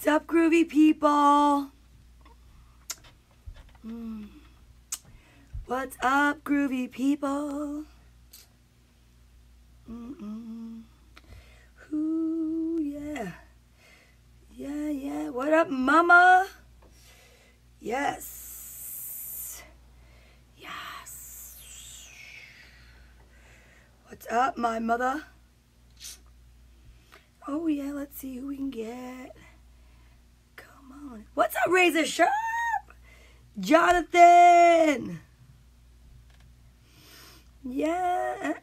What's up, groovy people? What's up, groovy people? Ooh, yeah. Yeah. What up, mama? Yes. What's up, my mother? Oh, yeah, let's see who we can get. Come on. What's up, Razor Sharp? Jonathan. Yes.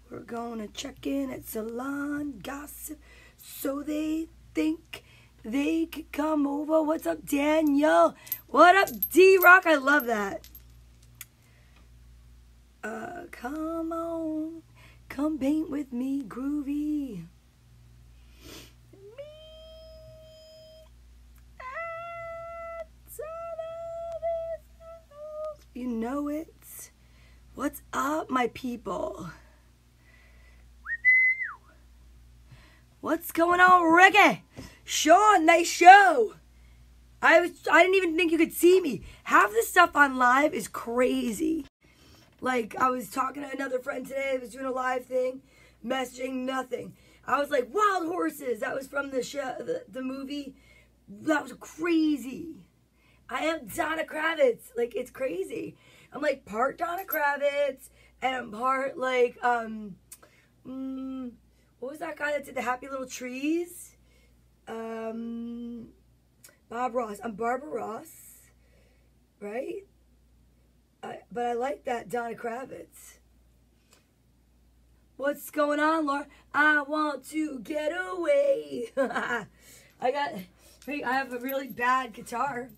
We're going to check in at Salon Gossip so they think they could come over. What's up, Daniel? What up, D-Rock? I love that. Come on. Come paint with me, groovy. You know it. What's up, my people? What's going on, Ricky? Sean, nice show. I didn't even think you could see me. Half the stuff on live is crazy. Like, I was talking to another friend today, I was doing a live thing, messaging, nothing. I was like, Wild Horses, that was from the show, the movie. That was crazy. I am Donna Kravitz. Like, it's crazy. I'm like part Donna Kravitz, and I'm part like, what was that guy that did the Happy Little Trees? Bob Ross. I'm Barbara Ross, right? But I like that Donna Kravitz. What's going on, Laura? I want to get away. I have a really bad guitar.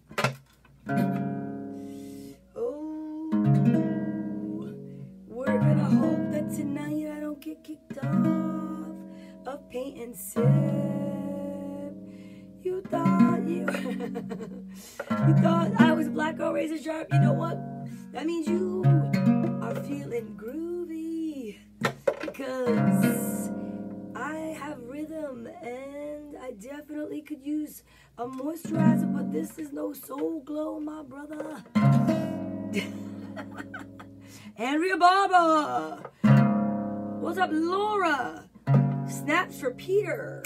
Oh, we're gonna hope that tonight I don't get kicked off of paint and sip. You thought you thought I was a black girl razor sharp. You know what? That means you are feeling groovy because I have rhythm and I definitely could use a moisturizer, but this is no Soul Glow, my brother. Andrea Barber. What's up, Laura? Snaps for Peter.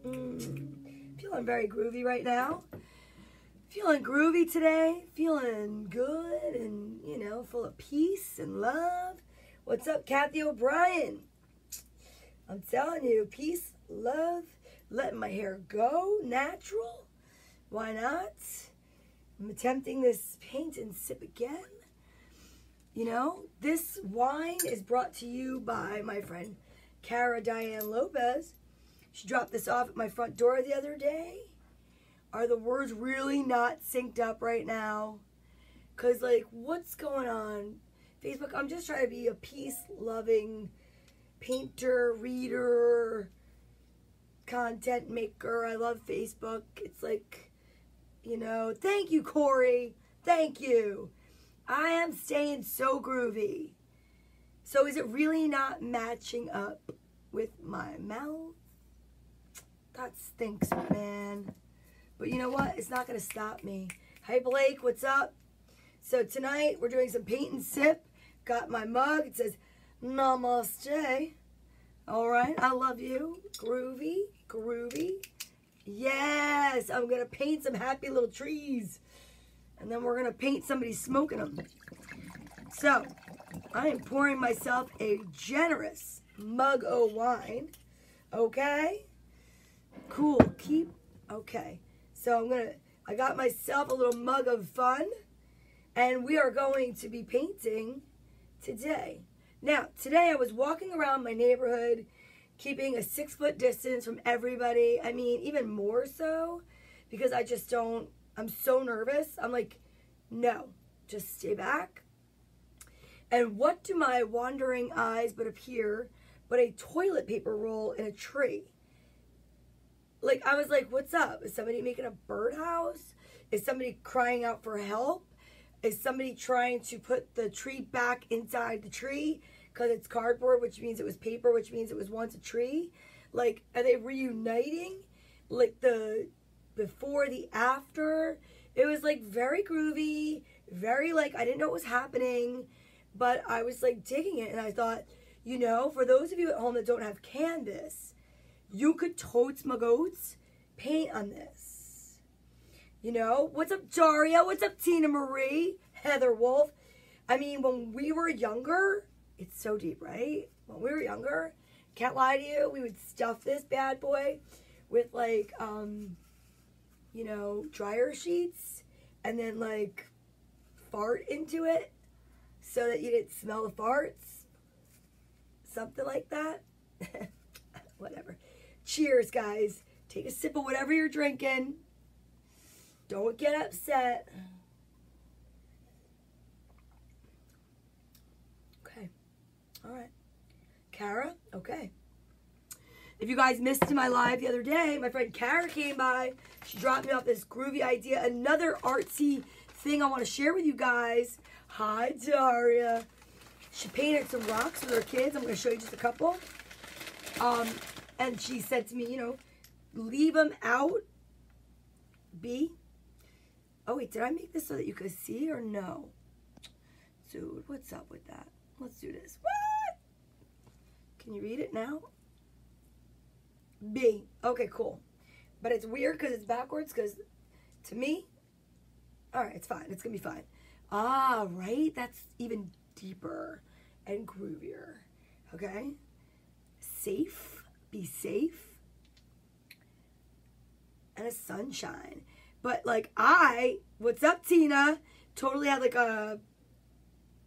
Feeling very groovy right now. Feeling groovy today. Feeling good and, you know, full of peace and love. What's up, Kathy O'Brien? I'm telling you, peace, love, letting my hair go, natural. Why not? I'm attempting this paint and sip again. You know, this wine is brought to you by my friend, Cara Diane Lopez. She dropped this off at my front door the other day. Are the words really not synced up right now? Because, like, what's going on? Facebook, I'm just trying to be a peace-loving painter, reader, content maker. I love Facebook. It's like, you know, thank you, Corey. Thank you. I am staying so groovy. So is it really not matching up with my mouth? That stinks, man. But you know what? It's not going to stop me. Hi, Blake. What's up? So tonight, we're doing some paint and sip. Got my mug. It says, Namaste. All right. I love you. Groovy. Groovy. Yes. I'm going to paint some happy little trees. And then we're going to paint somebody smoking them. So, I am pouring myself a generous mug of wine. Okay? Cool. Okay. So I got myself a little mug of fun. And we are going to be painting today. Now, today I was walking around my neighborhood, keeping a 6-foot distance from everybody. I mean, even more so, because I just don't, I'm so nervous. I'm like, no, just stay back. And what do my wandering eyes but appear but a toilet paper roll in a tree? Like, I was like, what's up? Is somebody making a birdhouse? Is somebody crying out for help? Is somebody trying to put the tree back inside the tree because it's cardboard, which means it was paper, which means it was once a tree? Like, are they reuniting? Like, the before, the after? It was, like, very groovy, very, like, I didn't know what was happening, but I was, like, digging it, and I thought, you know, for those of you at home that don't have canvas, you could totes my goats paint on this. You know, what's up, Daria? What's up, Tina Marie? Heather Wolf. I mean, when we were younger, it's so deep, right? When we were younger, can't lie to you, we would stuff this bad boy with, like, you know, dryer sheets, and then, like, fart into it so that you didn't smell the farts. Something like that. Whatever. Cheers, guys. Take a sip of whatever you're drinking. Don't get upset. Okay. All right. Kara? Okay. If you guys missed my live the other day, my friend Kara came by. She dropped me off this groovy idea. Another artsy thing I want to share with you guys. Hi, Daria. She painted some rocks with her kids. I'm going to show you just a couple. And she said to me, you know, leave them out. B. Oh, wait, did I make this so that you could see or no? Dude, what's up with that? Let's do this. What? Can you read it now? B. Okay, cool. But it's weird because it's backwards because to me, all right, it's fine. It's going to be fine. Ah, right? That's even deeper and groovier. Okay? Safe. Be safe. And a sunshine. But, like, what's up, Tina? Totally had, like, I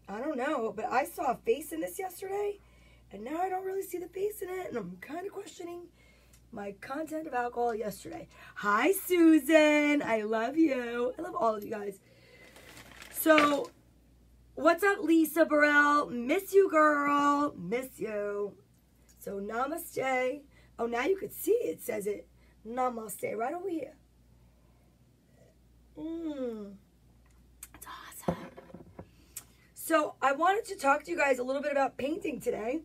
don't know, but I saw a face in this yesterday, and now I don't really see the face in it, and I'm kind of questioning my content of alcohol yesterday. Hi, Susan. I love you. I love all of you guys. So, what's up, Lisa Burrell? Miss you, girl. Miss you. So, namaste. Oh, now you could see it. It says it. Namaste right over here. That's awesome. So I wanted to talk to you guys a little bit about painting today,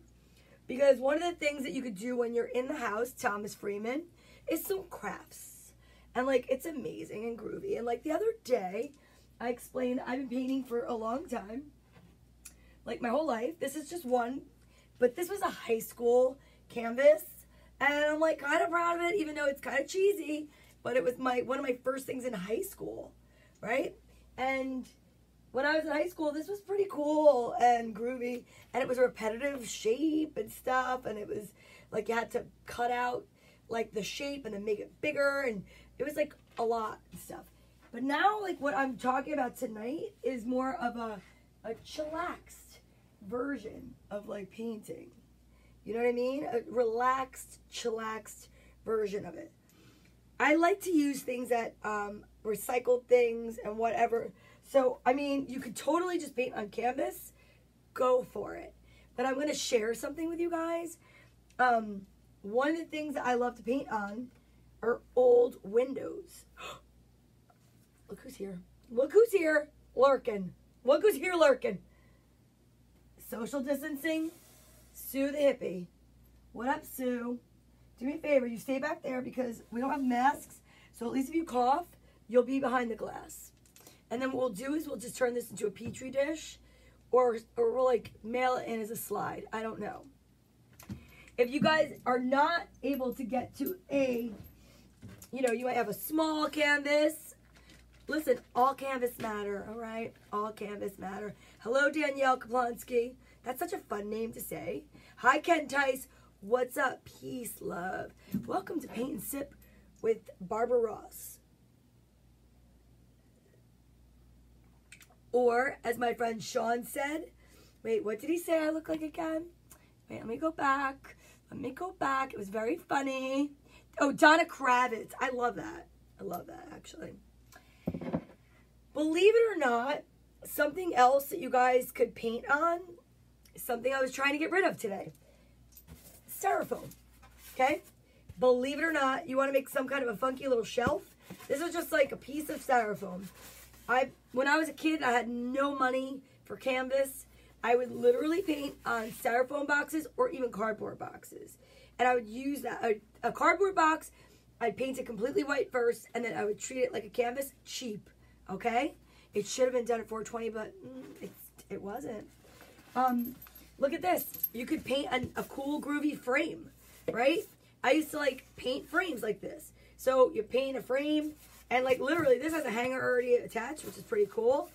because one of the things that you could do when you're in the house, Thomas Freeman, is some crafts. And, like, it's amazing and groovy. And, like, the other day, I explained I've been painting for a long time, like my whole life. This is just one, but this was a high school canvas. And I'm, like, kind of proud of it, even though it's kind of cheesy. But it was one of my first things in high school, right? And when I was in high school, this was pretty cool and groovy. And it was a repetitive shape and stuff. And it was, like, you had to cut out, like, the shape and then make it bigger. And it was, like, a lot and stuff. But now, like, what I'm talking about tonight is more of a chillaxed version of, like, painting. You know what I mean? A relaxed, chillaxed version of it. I like to use things that, recycled things and whatever. So, I mean, you could totally just paint on canvas. Go for it. But I'm going to share something with you guys. One of the things that I love to paint on are old windows. Look who's here. Look who's here lurking. Look who's here lurking. Social distancing. Sue the hippie. What up, Sue? Do me a favor, you stay back there because we don't have masks. So at least if you cough, you'll be behind the glass. And then what we'll do is we'll just turn this into a petri dish, or we'll, like, mail it in as a slide. I don't know. If you guys are not able to get to a, you know, you might have a small canvas. Listen, all canvas matter, all right? All canvas matter. Hello, Danielle Kaplonsky. That's such a fun name to say. Hi, Ken Tice. What's up? Peace, love. Welcome to Paint and Sip with Barbara Ross. Or, as my friend Sean said, wait, what did he say I look like again? Wait, let me go back. Let me go back. It was very funny. Oh, Donna Kravitz. I love that. I love that, actually. Believe it or not, something else that you guys could paint on, something I was trying to get rid of today. Styrofoam, okay? Believe it or not, you want to make some kind of a funky little shelf. This is just like a piece of styrofoam. When I was a kid, I had no money for canvas. I would literally paint on styrofoam boxes or even cardboard boxes. and I would use that, a cardboard box. I'd paint it completely white first, and then I would treat it like a canvas. Cheap, okay? It should have been done at $4.20, but it wasn't. Look at this. You could paint a cool, groovy frame, right? I used to, like, paint frames like this. So you paint a frame, and, like, literally, this has a hanger already attached, which is pretty cool.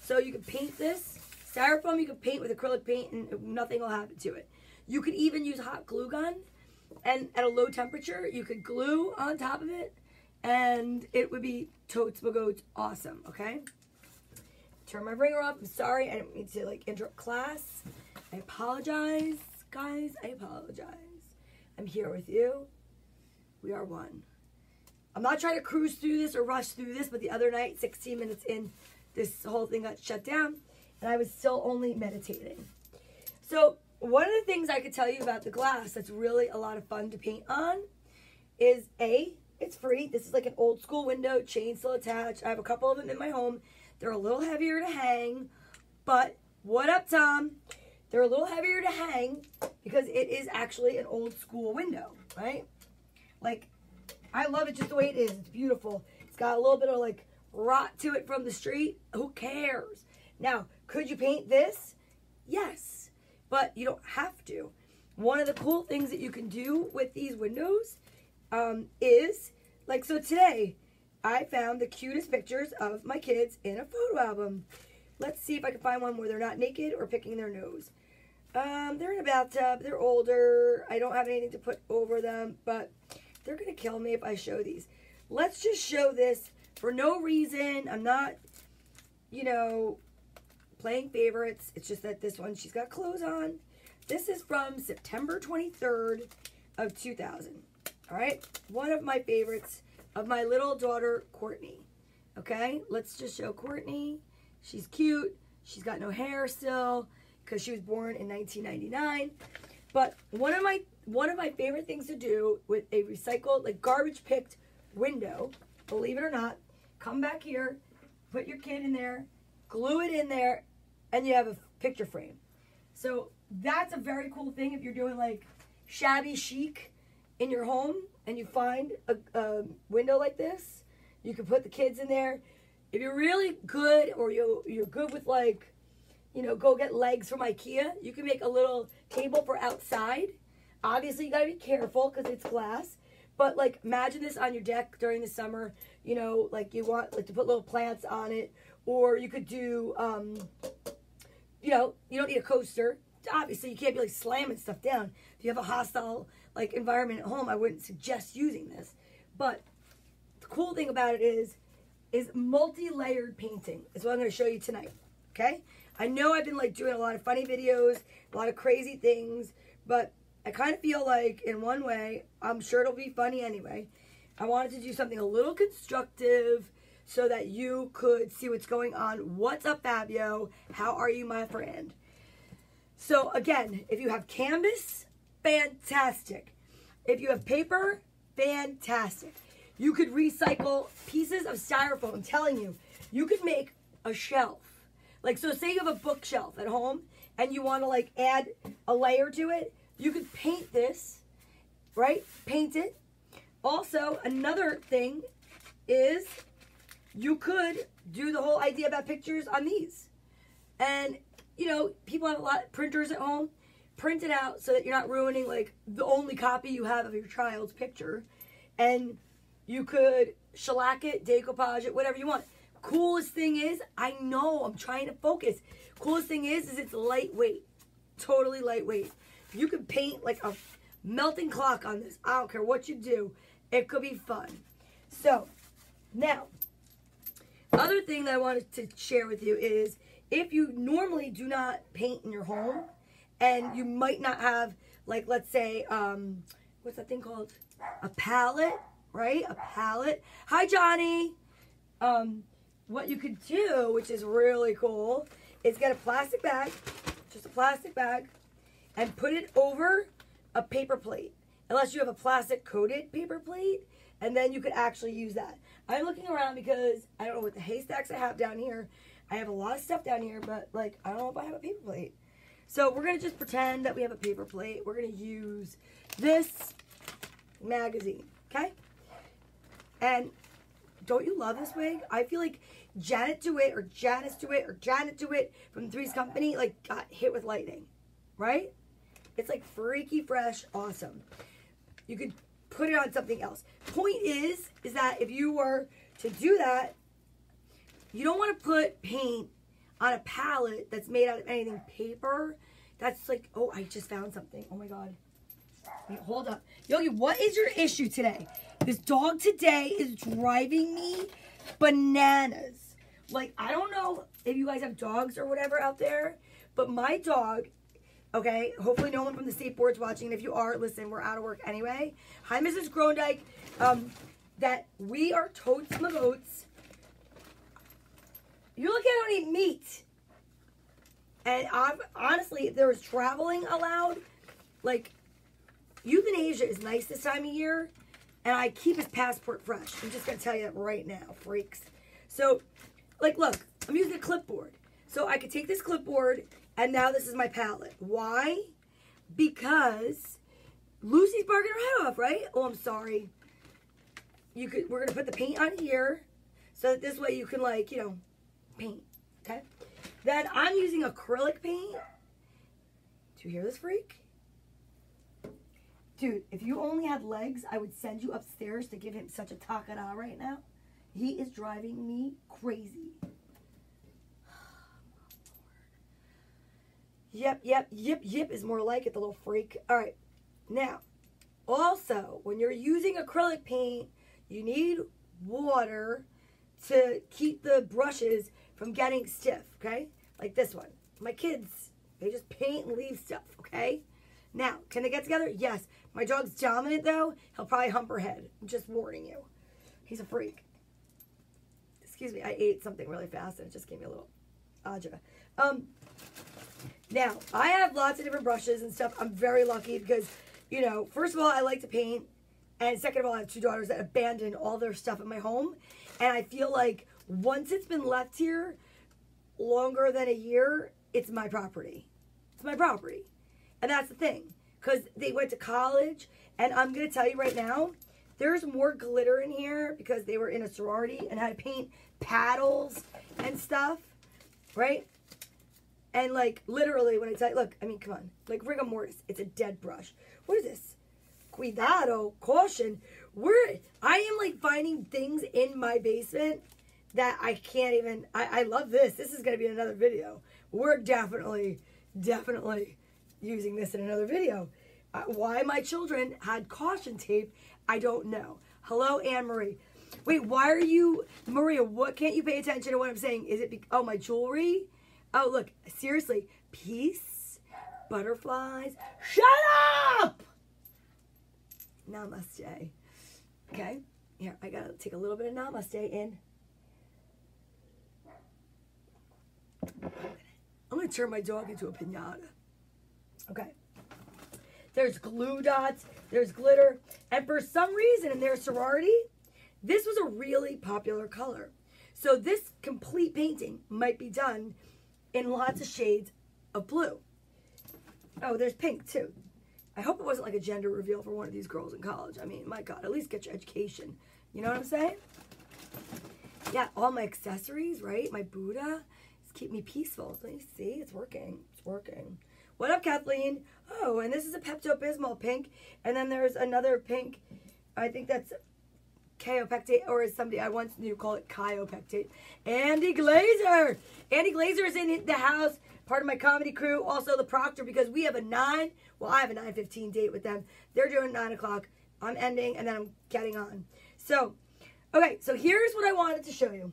So you could paint this. Styrofoam you could paint with acrylic paint, and nothing will happen to it. You could even use hot glue gun, and at a low temperature, you could glue on top of it, and it would be totes bagoats awesome, okay? Turn my ringer off. I'm sorry. I didn't mean to, like, interrupt class. I apologize, guys. I apologize. I'm here with you. We are one. I'm not trying to cruise through this or rush through this, but the other night, 16 minutes in, this whole thing got shut down, and I was still only meditating. So one of the things I could tell you about the glass that's really a lot of fun to paint on is, it's free. This is like an old school window, chain still attached. I have a couple of them in my home. They're a little heavier to hang, but what up, Tom? They're a little heavier to hang because it is actually an old school window, right? Like, I love it just the way it is. It's beautiful. It's got a little bit of, like, rot to it from the street. Who cares? Now, could you paint this? Yes, but you don't have to. One of the cool things that you can do with these windows is, like, so today I found the cutest pictures of my kids in a photo album. Let's see if I can find one where they're not naked or picking their nose. They're in a bathtub. They're older. I don't have anything to put over them, but they're going to kill me if I show these. Let's just show this for no reason. I'm not, you know, playing favorites. It's just that this one, she's got clothes on. This is from September 23rd of 2000. All right? One of my favorites of my little daughter, Courtney. Okay? Let's just show Courtney. She's cute. She's got no hair still because she was born in 1999. But one of my favorite things to do with a recycled, like garbage picked window, believe it or not, come back here, put your kid in there, glue it in there, and you have a picture frame. So that's a very cool thing if you're doing like shabby chic in your home and you find a window like this. You can put the kids in there. If you're really good or you're good with, like, you know, go get legs from IKEA, you can make a little table for outside. Obviously, you got to be careful because it's glass. But, like, imagine this on your deck during the summer. You know, like, you want, like, to put little plants on it. Or you could do, you know, you don't need a coaster. Obviously, you can't be, like, slamming stuff down. If you have a hostile, like, environment at home, I wouldn't suggest using this. But the cool thing about it is multi-layered painting is what I'm going to show you tonight, okay? I know I've been, like, doing a lot of funny videos, a lot of crazy things, but I kind of feel like, in one way, I'm sure it'll be funny anyway, I wanted to do something a little constructive so that you could see what's going on. What's up, Fabio? How are you, my friend? So, again, if you have canvas, fantastic. If you have paper, fantastic. You could recycle pieces of styrofoam. I'm telling you, you could make a shelf. Like, so say you have a bookshelf at home and you want to, like, add a layer to it. You could paint this, right? Paint it. Also, another thing is you could do the whole idea about pictures on these. And, you know, people have a lot of printers at home. Print it out so that you're not ruining, like, the only copy you have of your child's picture. And you could shellac it, decoupage it, whatever you want. Coolest thing is, I know, I'm trying to focus. Coolest thing is it's lightweight. Totally lightweight. You can paint like a melting clock on this. I don't care what you do. It could be fun. So, now, other thing that I wanted to share with you is if you normally do not paint in your home and you might not have, like, let's say, what's that thing called? A palette. Right? A palette. Hi, Johnny. What you could do, which is really cool, is get a plastic bag, just a plastic bag, and put it over a paper plate. Unless you have a plastic coated paper plate, and then you could actually use that. I'm looking around because I don't know what the haystacks I have down here. I have a lot of stuff down here, but, like, I don't know if I have a paper plate. So we're going to just pretend that we have a paper plate. We're going to use this magazine, okay? And don't you love this wig? I feel like Janet DeWitt or Janice DeWitt or Janet DeWitt from Three's Company like got hit with lightning, right? It's like freaky fresh, awesome. You could put it on something else. Point is that if you were to do that, you don't want to put paint on a palette that's made out of anything paper. That's like, oh, I just found something. Oh my God. Wait, hold up. Yogi, what is your issue today? This dog today is driving me bananas. Like, I don't know if you guys have dogs or whatever out there, but my dog, okay, hopefully no one from the state board's watching. And if you are, listen, we're out of work anyway. Hi, Mrs. Grondike. That we are totes magotes. You're looking at I don't eat meat. And honestly, if there was traveling allowed, like, euthanasia is nice this time of year, and I keep his passport fresh. I'm just going to tell you that right now, freaks. So, like, look, I'm using a clipboard. So I could take this clipboard, and now this is my palette. Why? Because Lucy's barking her head off, right? Oh, I'm sorry. We're going to put the paint on here, so that this way you can, like, you know, paint, okay? Then I'm using acrylic paint. Do you hear this, freak? Dude, if you only had legs, I would send you upstairs to give him such a takara right now. He is driving me crazy. Yep is more like it, the little freak. All right, now, also, when you're using acrylic paint, you need water to keep the brushes from getting stiff, okay? Like this one. My kids, they just paint and leave stuff, okay? Now, can they get together? Yes. My dog's dominant, though. He'll probably hump her head. I'm just warning you. He's a freak. Excuse me, I ate something really fast and it just gave me a little aja. Now, I have lots of different brushes and stuff. I'm very lucky because, you know, first of all, I like to paint. And second of all, I have two daughters that abandon all their stuff in my home. And I feel like once it's been left here longer than a year, it's my property. It's my property. And that's the thing. Because they went to college. And I'm going to tell you right now, there's more glitter in here because they were in a sorority and had to paint paddles and stuff. Right? And like literally when I tell you, look, I mean, come on. Like rigor mortis. It's a dead brush. What is this? Cuidado, caution. I am like finding things in my basement that I can't even, I love this. This is going to be another video. We're definitely using this in another video. Why my children had caution tape, I don't know. Hello, Anne-Marie. Wait, why are you, Maria, what can't you pay attention to what I'm saying? Is it, oh, my jewelry? Oh, look, seriously. Peace, butterflies. Shut up! Namaste. Okay, here, I gotta take a little bit of namaste in. I'm gonna turn my dog into a piñata. Okay. There's glue dots, there's glitter, and for some reason in their sorority, this was a really popular color. So this complete painting might be done in lots of shades of blue. Oh, there's pink too. I hope it wasn't like a gender reveal for one of these girls in college. I mean, my God, at least get your education. You know what I'm saying? Yeah, all my accessories, right? My Buddha. Keep me peaceful. Let me see. It's working. It's working. What up, Kathleen? Oh, and this is a Pepto-Bismol pink. And then there's another pink. I think that's Chiopectate, or as somebody I once knew call it Chiopectate. Andy Glazer. Andy Glazer is in the house. Part of my comedy crew. Also the Proctor, because we have a 9. Well, I have a 9:15 date with them. They're doing 9 o'clock. I'm ending, and then I'm getting on. So, okay. So here's what I wanted to show you.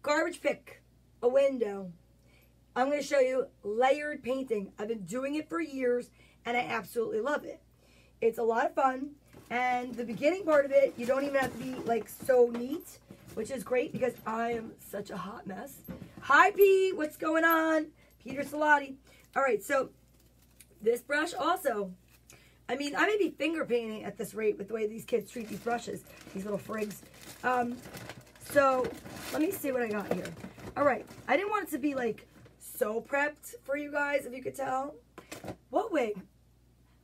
Garbage pick. A window. I'm going to show you layered painting. I've been doing it for years and I absolutely love it. It's a lot of fun, and the beginning part of it, you don't even have to be like so neat, which is great because I am such a hot mess. Hi Pete, what's going on? Peter Salati. All right, so this brush also, I mean, I may be finger painting at this rate with the way these kids treat these brushes, these little frigs. So let me see what I got here. All right, I didn't want it to be like so prepped for you guys, if you could tell. What wig?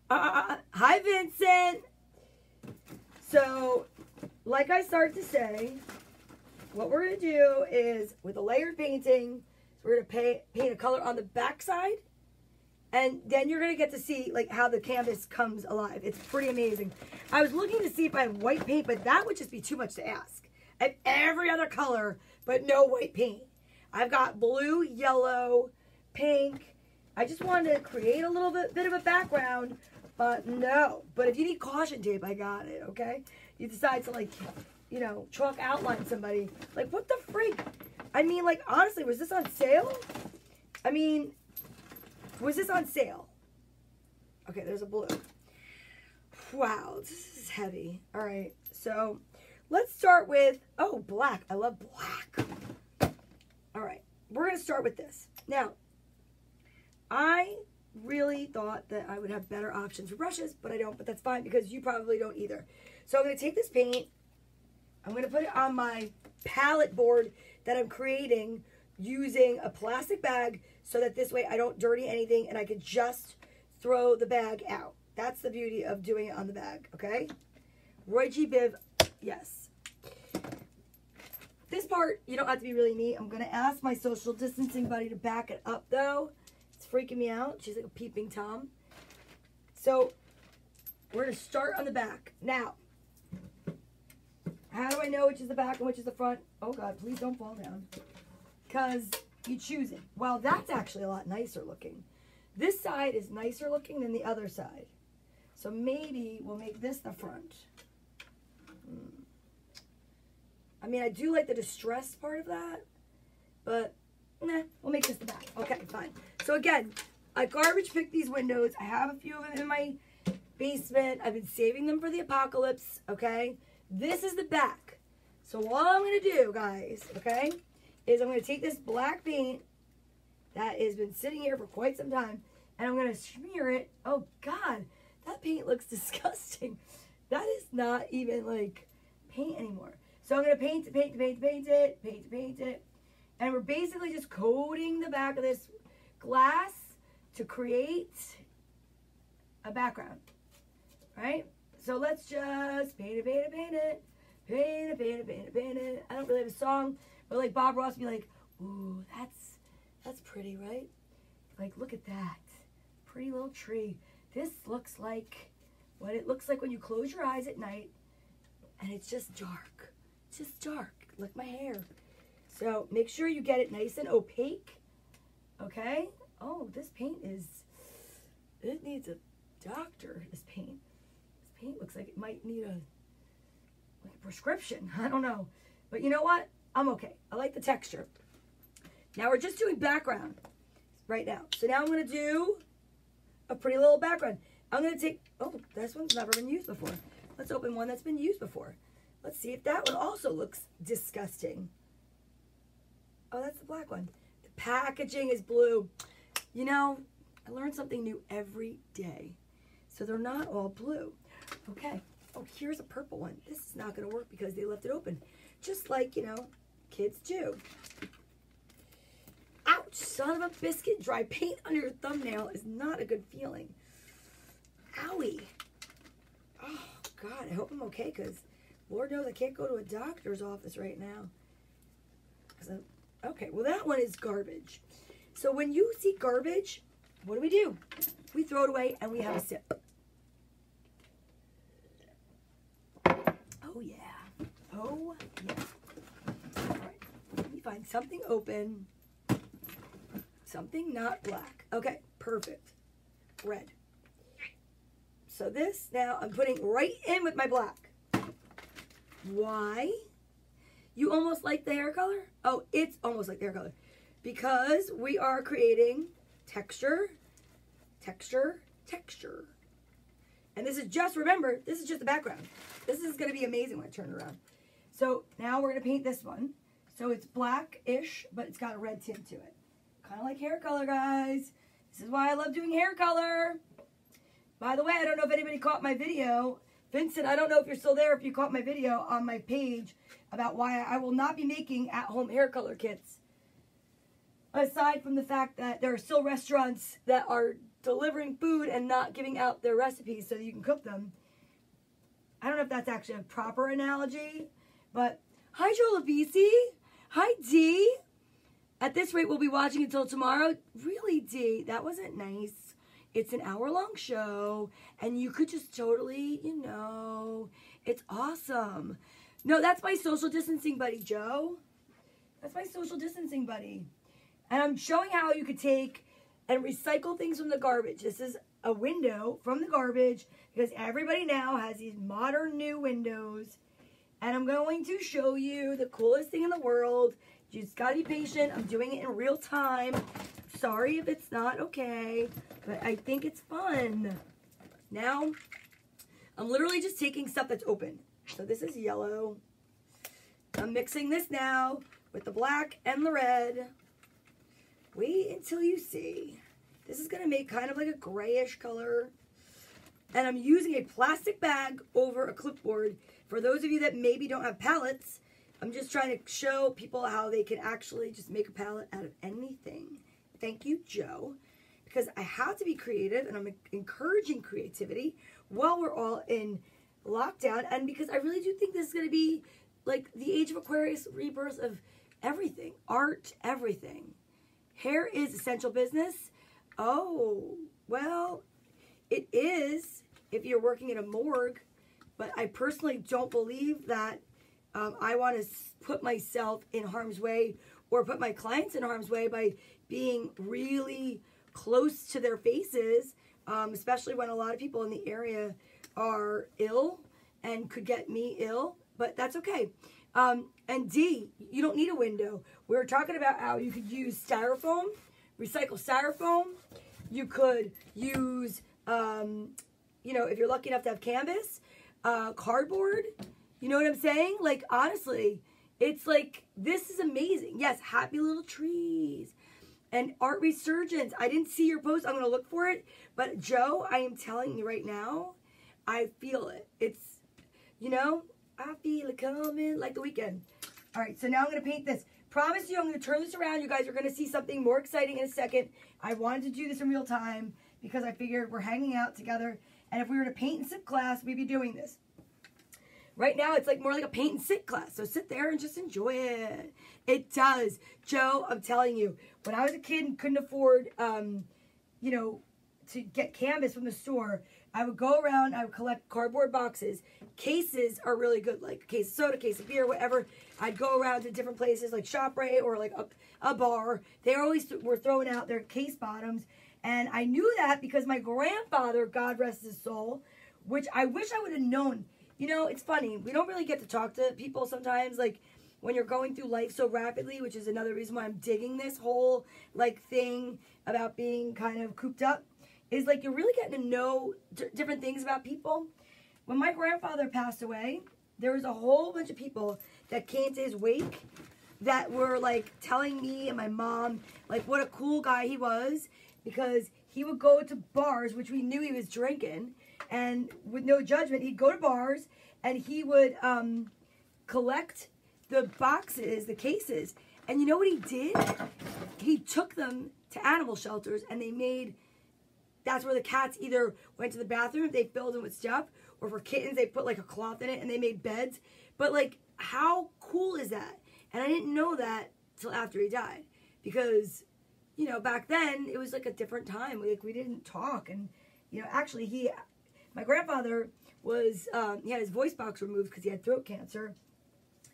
Hi, Vincent. So, like I started to say, what we're going to do is, with a layered painting, we're going to paint a color on the back side. And then you're going to get to see like how the canvas comes alive. It's pretty amazing. I was looking to see if I had white paint, but that would just be too much to ask. I have every other color, but no white paint. I've got blue, yellow, pink. I just wanted to create a little bit of a background, but no. But if you need caution tape, I got it, okay? You decide to, like, you know, chalk outline somebody. Like, what the freak? I mean, like, honestly, was this on sale? I mean... Was this on sale? Okay, there's a blue. Wow, this is heavy. All right, so let's start with, oh, black. I love black. All right, we're going to start with this. Now, I really thought that I would have better options for brushes, but I don't, but that's fine because you probably don't either. So I'm going to take this paint. I'm going to put it on my palette board that I'm creating using a plastic bag so that this way I don't dirty anything and I can just throw the bag out. That's the beauty of doing it on the bag, okay? Roy G. Biv, yes. This part, you don't have to be really neat. I'm going to ask my social distancing buddy to back it up, though. It's freaking me out. She's like a peeping Tom. So, we're going to start on the back. Now, how do I know which is the back and which is the front? Oh, God, please don't fall down. Because you choose it. Well, that's actually a lot nicer looking. This side is nicer looking than the other side. So maybe we'll make this the front. I mean, I do like the distress part of that. But, nah, we'll make this the back. Okay, fine. So again, I garbage picked these windows. I have a few of them in my basement. I've been saving them for the apocalypse, okay? This is the back. So all I'm going to do, guys, okay, is I'm going to take this black paint that has been sitting here for quite some time, and I'm going to smear it. Oh, God, that paint looks disgusting. That is not even, like, paint anymore. So I'm going to paint it, and we're basically just coating the back of this glass to create a background, right? So let's just paint it. I don't really have a song. But like Bob Ross be like, ooh, that's pretty, right? Like, look at that. Pretty little tree. This looks like what it looks like when you close your eyes at night and it's just dark. It's just dark, like my hair. So make sure you get it nice and opaque, okay? Oh, this paint it needs a doctor, this paint. This paint looks like it might need a prescription. I don't know. But you know what? I'm okay. I like the texture. Now we're just doing background right now. So now I'm going to do a pretty little background. I'm going to take, oh, this one's never been used before. Let's open one that's been used before. Let's see if that one also looks disgusting. Oh, that's the black one. The packaging is blue. You know, I learn something new every day. So they're not all blue. Okay. Oh, here's a purple one. This is not going to work because they left it open. Just like, you know, kids do. Ouch, son of a biscuit. Dry paint under your thumbnail is not a good feeling. Owie. Oh, God, I hope I'm okay because Lord knows I can't go to a doctor's office right now. Okay, well, that one is garbage. So when you see garbage, what do? We throw it away and we have a sip. Oh, yeah. Oh, yeah. All right. Let me find something open. Something not black. Okay, perfect. Red. So this, now I'm putting right in with my black. Why? You almost like the hair color? Oh, it's almost like the hair color. Because we are creating texture, texture, texture. And this is just, remember, this is just the background. This is going to be amazing when I turn it around. So now we're going to paint this one. So it's black-ish, but it's got a red tint to it. Kind of like hair color, guys. This is why I love doing hair color. By the way, I don't know if anybody caught my video. Vincent, I don't know if you're still there, if you caught my video on my page about why I will not be making at-home hair color kits. aside from the fact that there are still restaurants that are delivering food and not giving out their recipes so that you can cook them. I don't know if that's actually a proper analogy, but hi, Joel Avisi. Hi, Dee. At this rate, we'll be watching until tomorrow. Really, Dee? That wasn't nice. It's an hour-long show, and you could just totally, it's awesome. No, that's my social distancing buddy, Joe. That's my social distancing buddy. And I'm showing how you could take and recycle things from the garbage. This is a window from the garbage because everybody now has these modern new windows. And I'm going to show you the coolest thing in the world. You just gotta be patient. I'm doing it in real time. Sorry if it's not okay, but I think it's fun. Now, I'm literally just taking stuff that's open. So this is yellow. I'm mixing this now with the black and the red. Wait until you see. This is gonna make kind of like a grayish color. And I'm using a plastic bag over a clipboard. For those of you that maybe don't have palettes, I'm just trying to show people how they can actually just make a palette out of anything. Thank you, Joe. Because I have to be creative, and I'm encouraging creativity while we're all in lockdown. And because I really do think this is going to be like the age of Aquarius, rebirth of everything. Art, everything. Hair is essential business. Oh, well, it is if you're working in a morgue. But I personally don't believe that I want to put myself in harm's way or put my clients in harm's way by being really close to their faces, especially when a lot of people in the area are ill and could get me ill, but that's okay. And D, you don't need a window. We were talking about how you could use styrofoam, recycle styrofoam. You could use, if you're lucky enough to have canvas, cardboard. You know what I'm saying? Like, honestly, it's like, this is amazing. Yes, happy little trees. And art resurgence. I didn't see your post. I'm going to look for it. But, Joe, I am telling you right now, I feel it. It's, I feel it coming like the weekend. All right, so now I'm going to paint this. Promise you, I'm going to turn this around. You guys are going to see something more exciting in a second. I wanted to do this in real time because I figured we're hanging out together. And if we were to paint and sip class, we'd be doing this. Right now, it's like more like a paint and sit class. So sit there and just enjoy it. It does. Joe, I'm telling you, when I was a kid and couldn't afford, to get canvas from the store, I would go around, I would collect cardboard boxes. Cases are really good, like a case of soda, case of beer, whatever. I'd go around to different places like ShopRite or like a bar. They always were throwing out their case bottoms. And I knew that because my grandfather, God rest his soul, which I wish I would have known. It's funny. We don't really get to talk to people sometimes, like, when you're going through life so rapidly, which is another reason why I'm digging this whole, thing about being kind of cooped up, is, you're really getting to know different things about people. When my grandfather passed away, there was a whole bunch of people that came to his wake that were, telling me and my mom, what a cool guy he was, because he would go to bars, which we knew he was drinking, and with no judgment, he'd go to bars, and he would collect the boxes, the cases. And you know what he did? He took them to animal shelters, and that's where the cats either went to the bathroom, they filled them with stuff, or for kittens, they put, a cloth in it, and they made beds. But, how cool is that? And I didn't know that till after he died. Because, back then, it was, a different time. We didn't talk. And, actually, my grandfather was, he had his voice box removed because he had throat cancer.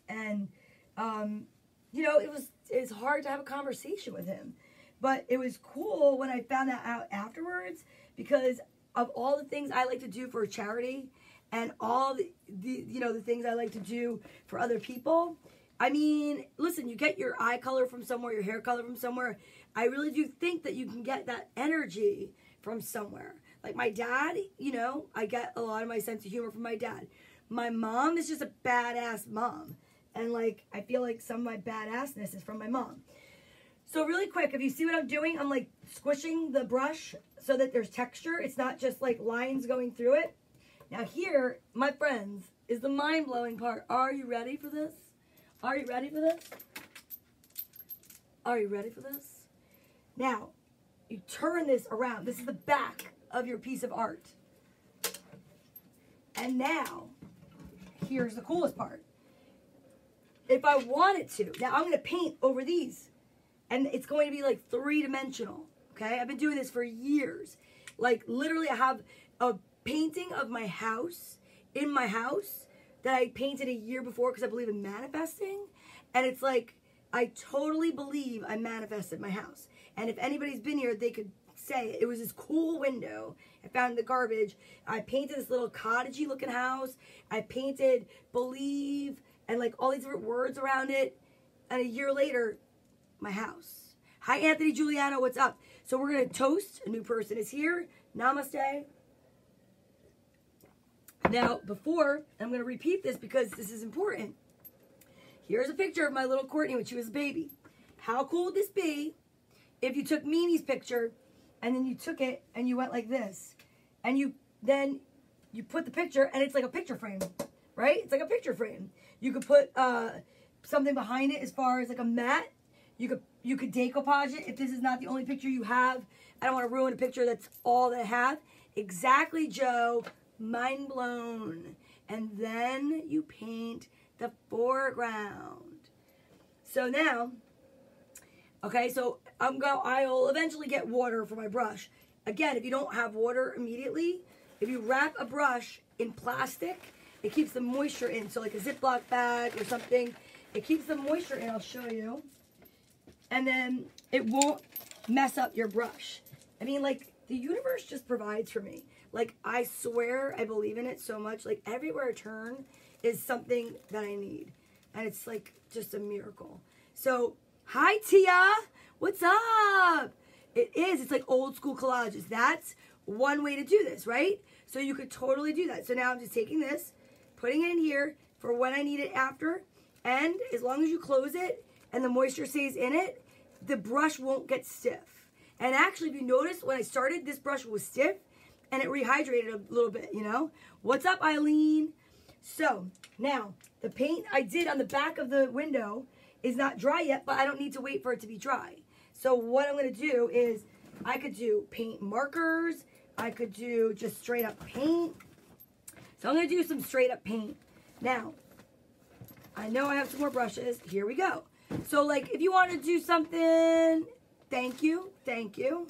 And, it's hard to have a conversation with him. But it was cool when I found that out afterwards because of all the things I like to do for charity and all the things I like to do for other people. I mean, listen, you get your eye color from somewhere, your hair color from somewhere. I really do think that you can get that energy from somewhere. Like my dad, I get a lot of my sense of humor from my dad. My mom is just a badass mom. And I feel like some of my badassness is from my mom. So really quick, if you see what I'm doing, I'm squishing the brush so that there's texture. It's not just lines going through it. Now here, my friends, is the mind-blowing part. Are you ready for this? Are you ready for this? Are you ready for this? Now, you turn this around. This is the back of your piece of art. And now, here's the coolest part. If I wanted to, now I'm going to paint over these. And it's going to be like 3-dimensional. Okay? I've been doing this for years. Like, literally, I have a painting of my house in my house that I painted a year before because I believe in manifesting. And it's like, I totally believe I manifested my house. And if anybody's been here, they could say it was this cool window I found in the garbage. I painted this little cottagey looking house. I painted believe and like all these different words around it. And a year later, my house. Hi, Anthony Giuliano, what's up? So we're going to toast. A new person is here. Namaste. Now, before, I'm going to repeat this because this is important. Here's a picture of my little Courtney when she was a baby. How cool would this be if you took Mimi's picture and then you took it and you went like this? And then you put the picture and it's like a picture frame, right? It's like a picture frame. You could put something behind it as far as like a mat. You could decoupage it if this is not the only picture you have. I don't want to ruin a picture that's all that I have. Exactly, Joe. Mind blown. And then you paint the foreground. So now, okay, so I'll eventually get water for my brush. Again, if you don't have water immediately, if you wrap a brush in plastic, it keeps the moisture in. So like a Ziploc bag or something, it keeps the moisture in. I'll show you. And then it won't mess up your brush. I mean, like, the universe just provides for me. Like, I swear I believe in it so much. Like, everywhere I turn is something that I need. And it's, like, just a miracle. So, hi, Tia. What's up? It is. It's like old school collages. That's one way to do this, right? So, you could totally do that. So, now I'm just taking this, putting it in here for when I need it after. And as long as you close it and the moisture stays in it, the brush won't get stiff. And actually, if you notice, when I started, this brush was stiff. And it rehydrated a little bit, you know? What's up, Eileen? So, now, the paint I did on the back of the window is not dry yet, but I don't need to wait for it to be dry. So, what I'm going to do is, I could do paint markers. I could do just straight up paint. So, I'm going to do some straight up paint. Now, I know I have some more brushes. Here we go. So, like, if you want to do something, thank you. Thank you.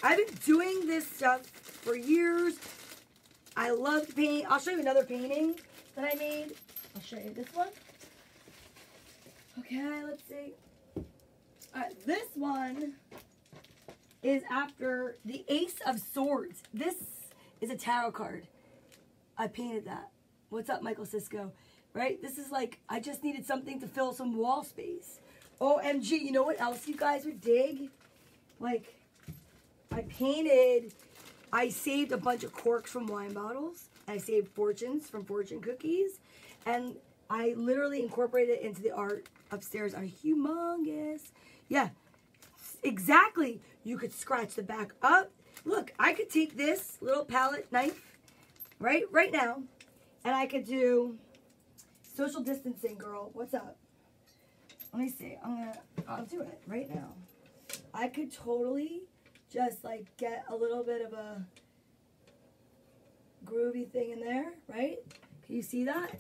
I've been doing this stuff for years. I love to paint. I'll show you another painting that I made. I'll show you this one. Okay, let's see. This one is after the Ace of Swords. This is a tarot card. I painted that. What's up, Michael Cisco? Right? This is like, I just needed something to fill some wall space. OMG, you know what else you guys would dig? Like, I saved a bunch of corks from wine bottles. I saved fortunes from fortune cookies. And I literally incorporated it into the art upstairs. Are humongous. Yeah, exactly. You could scratch the back up. Look, I could take this little palette knife right now. And I could do social distancing, girl. What's up? Let me see. I'll do it right now. I could totally just like get a little bit of a groovy thing in there, right? Can you see that?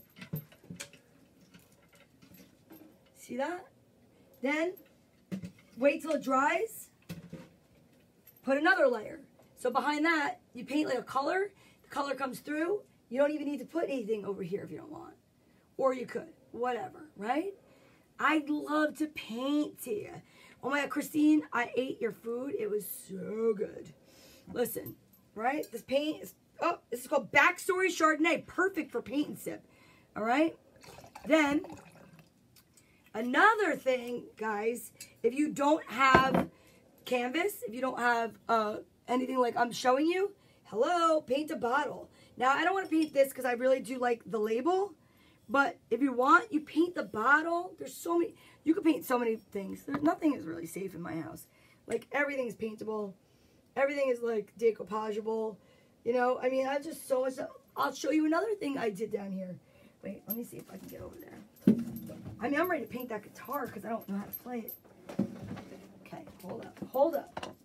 See that? Then wait till it dries. Put another layer. So behind that, you paint like a color. The color comes through. You don't even need to put anything over here if you don't want. Or you could. Whatever, right? I'd love to paint to you. Oh my God, Christine, I ate your food. It was so good. Listen, right? This paint is, oh, this is called Backstory Chardonnay. Perfect for paint and sip. All right? Then, another thing, guys, if you don't have canvas, if you don't have anything like I'm showing you, hello, paint a bottle. Now, I don't want to paint this because I really do like the label. But if you want, you paint the bottle. There's so many. You can paint so many things. Nothing is really safe in my house. Like, everything is paintable. Everything is, like, decoupageable. You know, I mean, I have just so much. I'll show you another thing I did down here. Wait, let me see if I can get over there. I mean, I'm ready to paint that guitar because I don't know how to play it. Okay. hold up, hold up.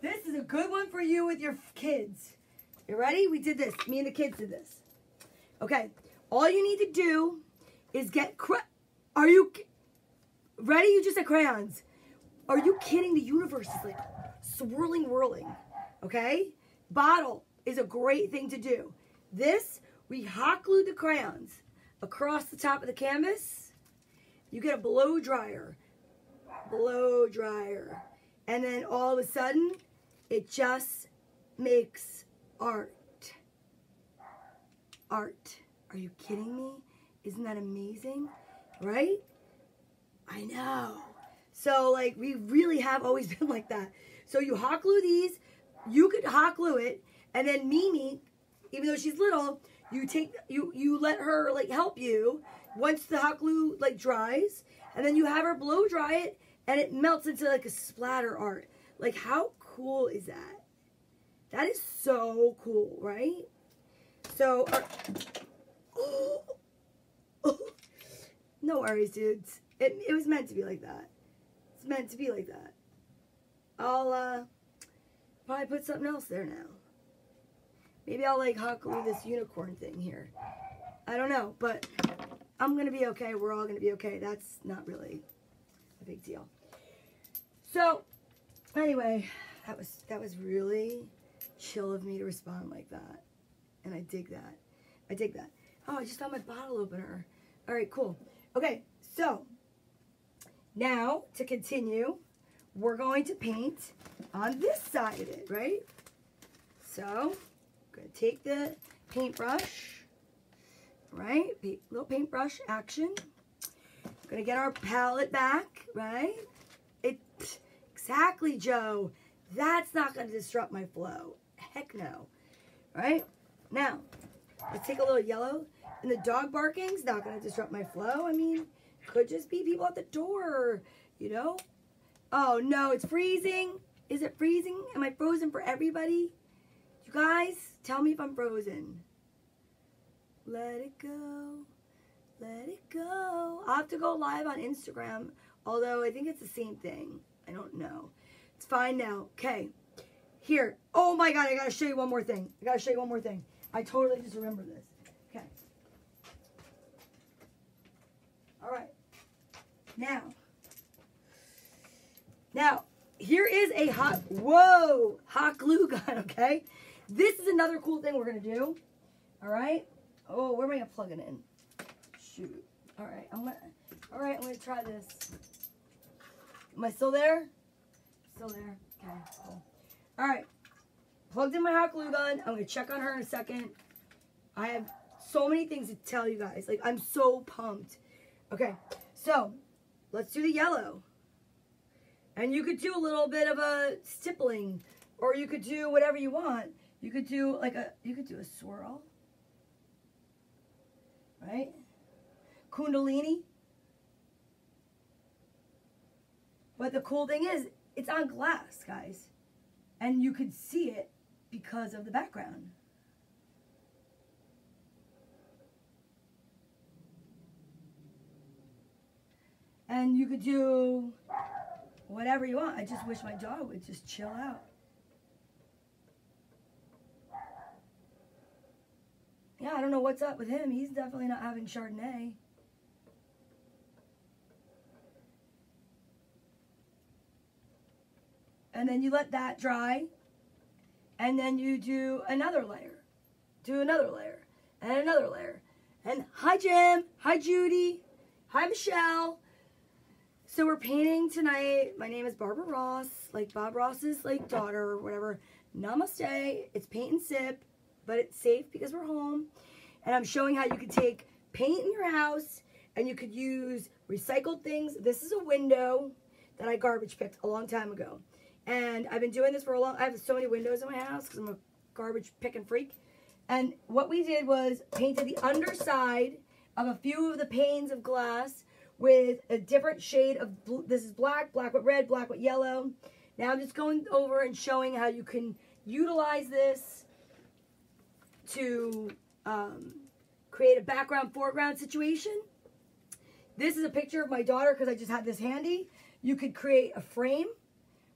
This is a good one for you with your kids. You ready? We did this. Me and the kids did this. Okay. All you need to do is get Are you ready? You just said crayons. Are you kidding? The universe is like swirling, whirling. Okay? Bottle is a great thing to do. This, we hot glued the crayons across the top of the canvas. You get a blow dryer. Blow dryer. And then all of a sudden, it just makes art. Art. Are you kidding me? Isn't that amazing? Right? I know. So, like, we really have always been like that. So you hot glue these. You could hot glue it. And then Mimi, even though she's little, you let her, like, help you once the hot glue, like, dries. And then you have her blow dry it. And it melts into, like, a splatter art. Like, how cool is that? That is so cool, right? So, no worries, dudes. It was meant to be like that. It's meant to be like that. I'll probably put something else there now. Maybe I'll like hot glue this unicorn thing here. I don't know, but I'm gonna be okay. We're all gonna be okay. That's not really a big deal. So anyway, that was really chill of me to respond like that, and I dig that. I dig that. Oh, I just found my bottle opener. All right, cool. Okay, so now to continue, we're going to paint on this side of it, right? So I'm going to take the paintbrush, right? Little paintbrush action. We're going to get our palette back, right? Exactly, Joe. That's not going to disrupt my flow. Heck no. Right? Now, let's take a little yellow. And the dog barking's not going to disrupt my flow. I mean, could just be people at the door, you know? Oh, no, it's freezing. Is it freezing? Am I frozen for everybody? You guys, tell me if I'm frozen. Let it go. Let it go. I'll have to go live on Instagram, although I think it's the same thing. I don't know. It's fine now. Okay. Here. Oh, my God, I got to show you one more thing. I totally just remembered this. Okay. All right. Now, here is a hot glue gun, okay? This is another cool thing we're going to do. All right. Oh, where am I going to plug it in? Shoot. All right. I'm going to try this. Am I still there? Still there. Okay, cool. All right. Plugged in my hot glue gun. I'm going to check on her in a second. I have so many things to tell you guys. Like, I'm so pumped. Okay, so let's do the yellow. And you could do a little bit of a stippling, or you could do whatever you want. You could do a swirl, right? Kundalini. But the cool thing is, it's on glass, guys. And you could see it because of the background. And you could do whatever you want. I just wish my dog would just chill out. Yeah, I don't know what's up with him. He's definitely not having Chardonnay. And then you let that dry. And then you do another layer. Do another layer. And another layer. And hi, Jim. Hi, Judy. Hi, Michelle. So we're painting tonight. My name is Barbara Ross, like Bob Ross's like daughter or whatever. Namaste. It's paint and sip, but it's safe because we're home. And I'm showing how you could take paint in your house and you could use recycled things. This is a window that I garbage picked a long time ago. And I've been doing this for I have so many windows in my house because I'm a garbage picking freak. And what we did was painted the underside of a few of the panes of glass with a different shade of, this is black, black with red, black with yellow. Now I'm just going over and showing how you can utilize this to create a background, foreground situation. this is a picture of my daughter because I just had this handy. You could create a frame,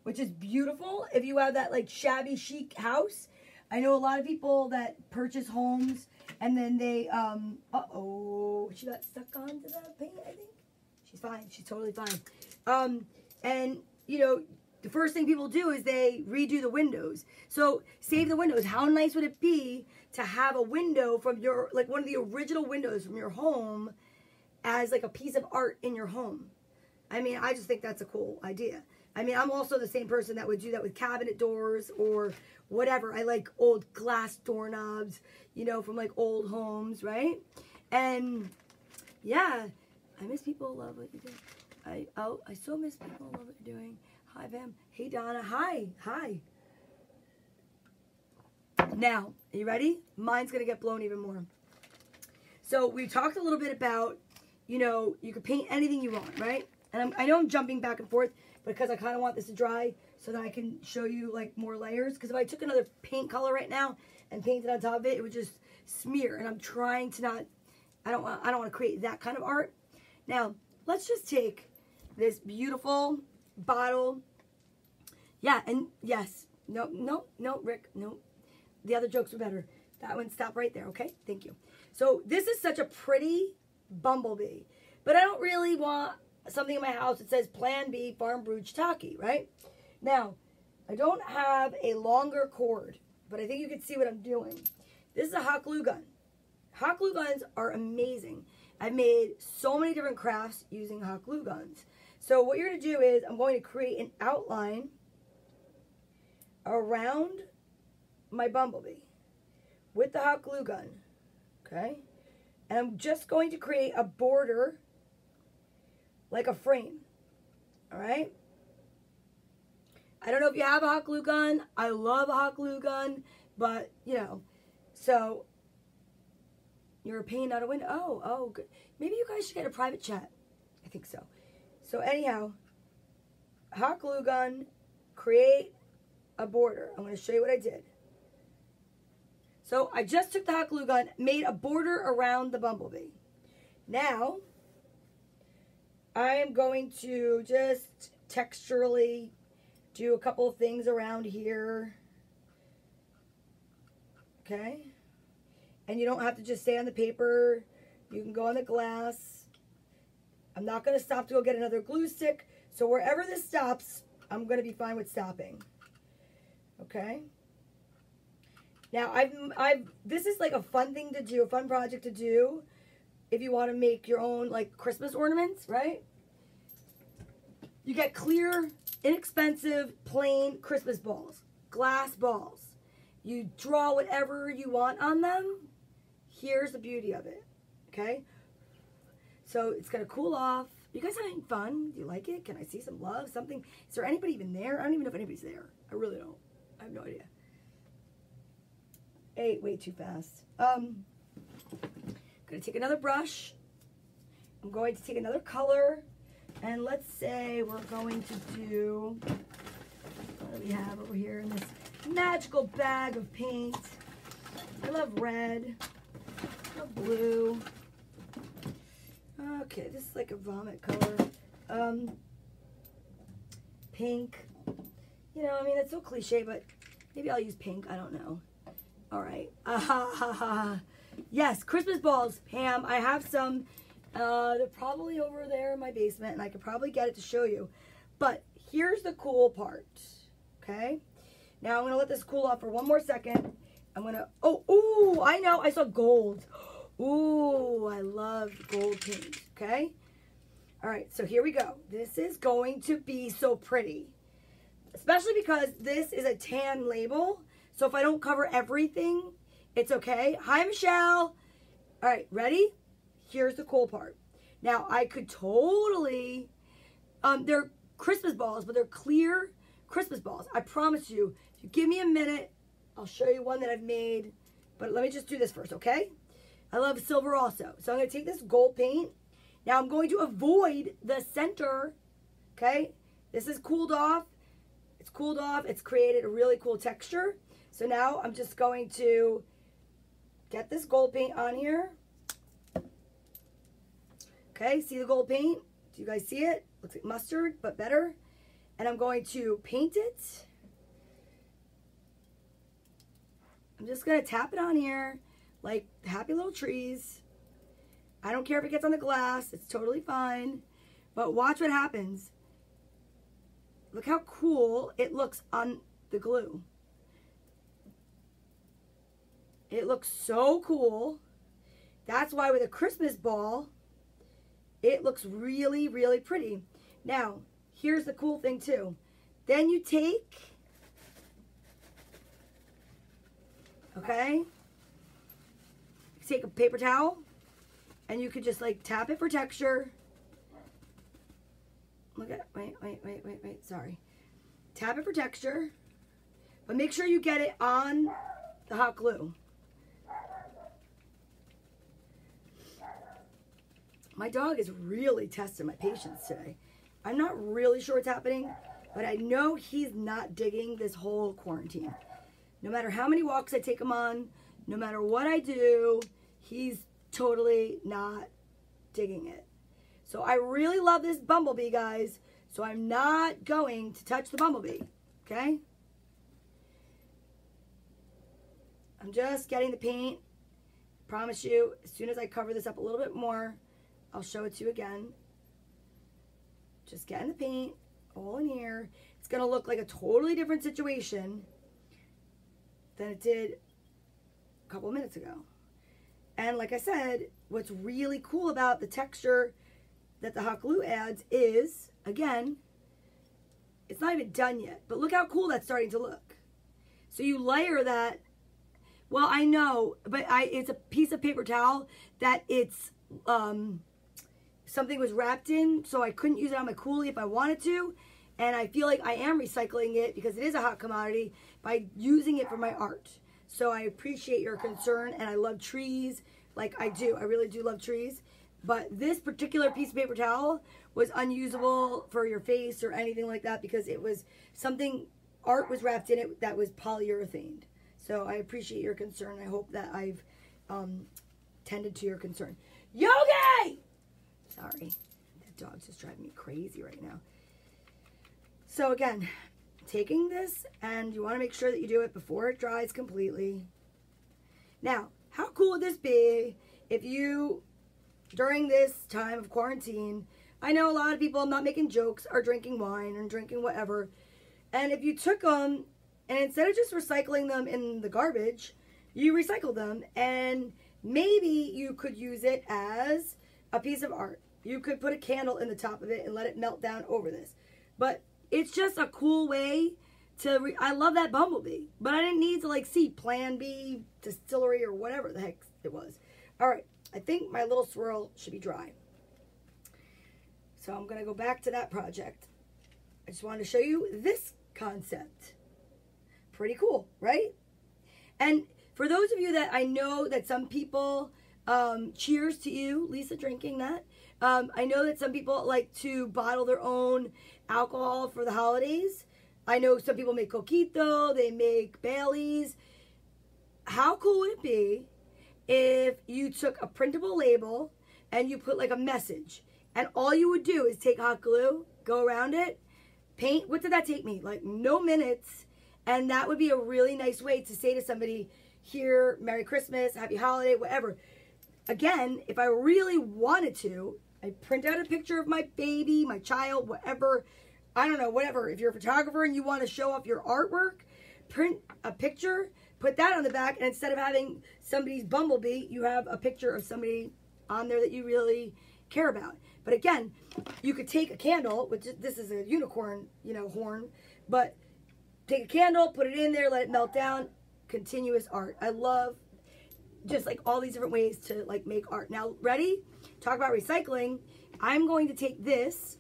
which is beautiful if you have that like shabby chic house. I know a lot of people that purchase homes and then they, uh-oh, she got stuck onto the paint, I think. She's fine. She's totally fine. And, you know, the first thing people do is they redo the windows. So save the windows. How nice would it be to have a window from your, like one of the original windows from your home as like a piece of art in your home? I mean, I just think that's a cool idea. I mean, I'm also the same person that would do that with cabinet doors or whatever. I like old glass doorknobs, you know, from like old homes, right? And yeah, I miss people. Love what you do. I so miss people. Love what you're doing. Hi, Bam. Hey, Donna. Hi. Hi. Now, are you ready? Mine's going to get blown even more. So we talked a little bit about, you know, you could paint anything you want, right? And I know I'm jumping back and forth because I kind of want this to dry so that I can show you like more layers. Because if I took another paint color right now and painted on top of it, it would just smear. And I'm trying to not, I don't want to create that kind of art. Now, let's just take this beautiful bottle. Yeah, and yes. No, Rick, no. The other jokes were better. That one, stop right there, okay? Thank you. So this is such a pretty bumblebee. But I don't really want something in my house that says Plan B Farm Brewed Shiitake, right? Now, I don't have a longer cord, but I think you can see what I'm doing. This is a hot glue gun. Hot glue guns are amazing. I've made so many different crafts using hot glue guns. So what you're going to do is I'm going to create an outline around my bumblebee with the hot glue gun, okay? And I'm just going to create a border like a frame, all right? I don't know if you have a hot glue gun. I love a hot glue gun, but, you know, so you're a pain out a window. Oh, good. Maybe you guys should get a private chat. I think so. So anyhow, hot glue gun, create a border. I'm going to show you what I did. So I just took the hot glue gun, made a border around the bumblebee. Now, I am going to just texturally do a couple of things around here. Okay? And you don't have to just stay on the paper. You can go on the glass. I'm not going to stop to go get another glue stick. So wherever this stops, I'm going to be fine with stopping. Okay? Now, this is like a fun thing to do, a fun project to do if you want to make your own like Christmas ornaments, right? You get clear, inexpensive, plain Christmas balls, glass balls. You draw whatever you want on them. Here's the beauty of it, okay? So it's going to cool off. You guys having fun? Do you like it? Can I see some love? Something? Is there anybody even there? I don't even know if anybody's there. I really don't. I have no idea. Ate way too fast. I'm going to take another brush. I'm going to take another color. And let's say we're going to do, what do we have over here in this magical bag of paint? I love red. I love blue. Okay, this is like a vomit color. Pink. You know, I mean, it's so cliche, but maybe I'll use pink. I don't know. All right. Yes, Christmas balls, Pam. I have some. They're probably over there in my basement, and I could probably get it to show you. But here's the cool part, okay? Now I'm going to let this cool off for one more second. I'm going to, ooh, I know. I saw gold. Ooh, I love gold paint, okay? All right, so here we go. This is going to be so pretty, especially because this is a tan label. So if I don't cover everything, it's okay. Hi, Michelle. All right, ready? Here's the cool part. Now, I could totally, they're Christmas balls, but they're clear Christmas balls. I promise you, if you give me a minute, I'll show you one that I've made. But let me just do this first, okay? I love silver also. So I'm going to take this gold paint. Now, I'm going to avoid the center, okay? This is cooled off. It's cooled off. It's created a really cool texture. So now I'm just going to get this gold paint on here. Okay, see the gold paint? Do you guys see it? Looks like mustard, but better. And I'm going to paint it. I'm just going to tap it on here like happy little trees. I don't care if it gets on the glass. It's totally fine. But watch what happens. Look how cool it looks on the glue. It looks so cool. That's why with a Christmas ball, it looks really, really pretty. Now, here's the cool thing too. Then you take a paper towel and you could just like tap it for texture. Look at, wait, sorry. Tap it for texture, but make sure you get it on the hot glue. My dog is really testing my patience today. I'm not really sure what's happening, but I know he's not digging this whole quarantine. No matter how many walks I take him on, no matter what I do, he's totally not digging it. So I really love this bumblebee, guys. So I'm not going to touch the bumblebee, okay? I'm just getting the paint. Promise you, as soon as I cover this up a little bit more, I'll show it to you again. Just getting the paint all in here. It's going to look like a totally different situation than it did a couple of minutes ago. And like I said, what's really cool about the texture that the hot glue adds is, again, it's not even done yet, but look how cool that's starting to look. So you layer that. Well, I know, but it's a piece of paper towel that it's something was wrapped in, so I couldn't use it on my coolie if I wanted to, and I feel like I am recycling it because it is a hot commodity by using it for my art. So I appreciate your concern, and I love trees like I do. I really do love trees. But this particular piece of paper towel was unusable for your face or anything like that because it was something, art was wrapped in it that was polyurethane. So I appreciate your concern. I hope that I've tended to your concern. Yogi! Sorry, that dog's just driving me crazy right now. So again, taking this, and you want to make sure that you do it before it dries completely. Now, how cool would this be if you, during this time of quarantine, I know a lot of people, I'm not making jokes, are drinking wine and drinking whatever, and if you took them and instead of just recycling them in the garbage, you recycle them, and maybe you could use it as a piece of art. You could put a candle in the top of it and let it melt down over this. But it's just a cool way to, I love that bumblebee, but I didn't need to like see Plan B Distillery or whatever the heck it was. All right, I think my little swirl should be dry. So I'm going to go back to that project. I just wanted to show you this concept. Pretty cool, right? And for those of you that I know that some people, cheers to you, Lisa, drinking that. I know that some people like to bottle their own alcohol for the holidays. I know some people make Coquito, they make Baileys. How cool would it be if you took a printable label and you put like a message, and all you would do is take hot glue, go around it, paint. What did that take me? Like no minutes. And that would be a really nice way to say to somebody, here, Merry Christmas, Happy Holiday, whatever. Again, if I really wanted to, I print out a picture of my baby, my child, whatever. I don't know, whatever. If you're a photographer and you want to show off your artwork, print a picture, put that on the back, and instead of having somebody's bumblebee, you have a picture of somebody on there that you really care about. But again, you could take a candle, which this is a unicorn, you know, horn, but take a candle, put it in there, let it melt down. Continuous art. I love just like all these different ways to like make art. Now, ready? Talk about recycling. I'm going to take this,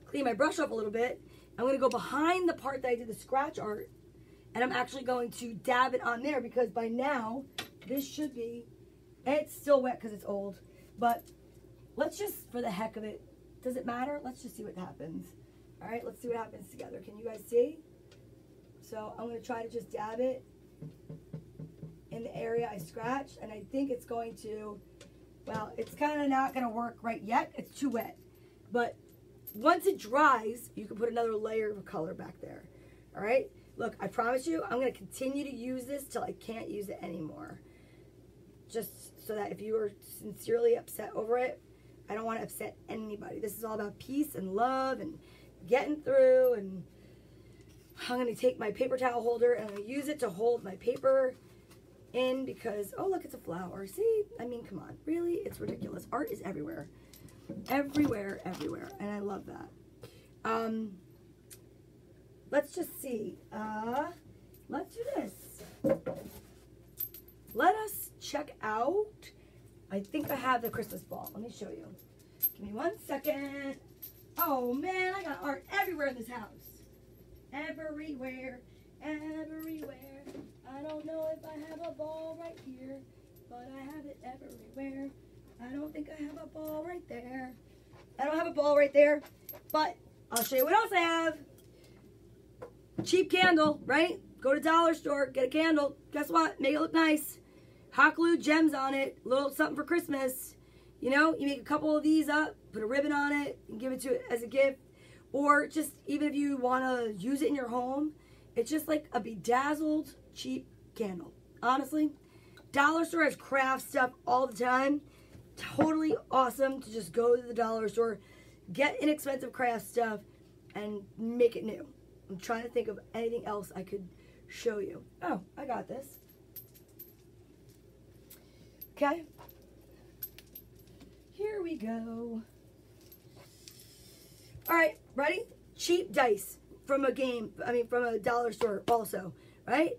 clean my brush up a little bit. I'm going to go behind the part that I did the scratch art, and I'm actually going to dab it on there because by now this should be, it's still wet because it's old, but let's just, for the heck of it, does it matter? Let's just see what happens. All right, let's see what happens together. Can you guys see? So I'm going to try to just dab it in the area I scratched, and I think it's going to Well, it's kind of not going to work right yet. It's too wet. But once it dries, you can put another layer of color back there. All right? Look, I promise you, I'm going to continue to use this till I can't use it anymore. Just so that if you are sincerely upset over it, I don't want to upset anybody. This is all about peace and love and getting through. And I'm going to take my paper towel holder and I'm going to use it to hold my paper in because, oh, look, it's a flower. See? I mean, come on. Really? It's ridiculous. Art is everywhere. Everywhere, everywhere. And I love that. Let's just see. Let's do this. Let us check out. I think I have the Christmas ball. Let me show you. Give me 1 second. Oh, man, I got art everywhere in this house. Everywhere, everywhere. I don't know if I have a ball right here, but I have it everywhere. I don't think I have a ball right there. I don't have a ball right there, but I'll show you what else I have. Cheap candle, right? Go to dollar store, get a candle. Guess what? Make it look nice. Hot glue gems on it. A little something for Christmas. You know, you make a couple of these up, put a ribbon on it, and give it to it as a gift. Or just even if you want to use it in your home, it's just like a bedazzled, cheap candle. Honestly, dollar store has craft stuff all the time. Totally awesome to just go to the dollar store, get inexpensive craft stuff, and make it new. I'm trying to think of anything else I could show you. Oh, I got this. Okay. Here we go. All right, ready? Cheap dice from from a dollar store also, right?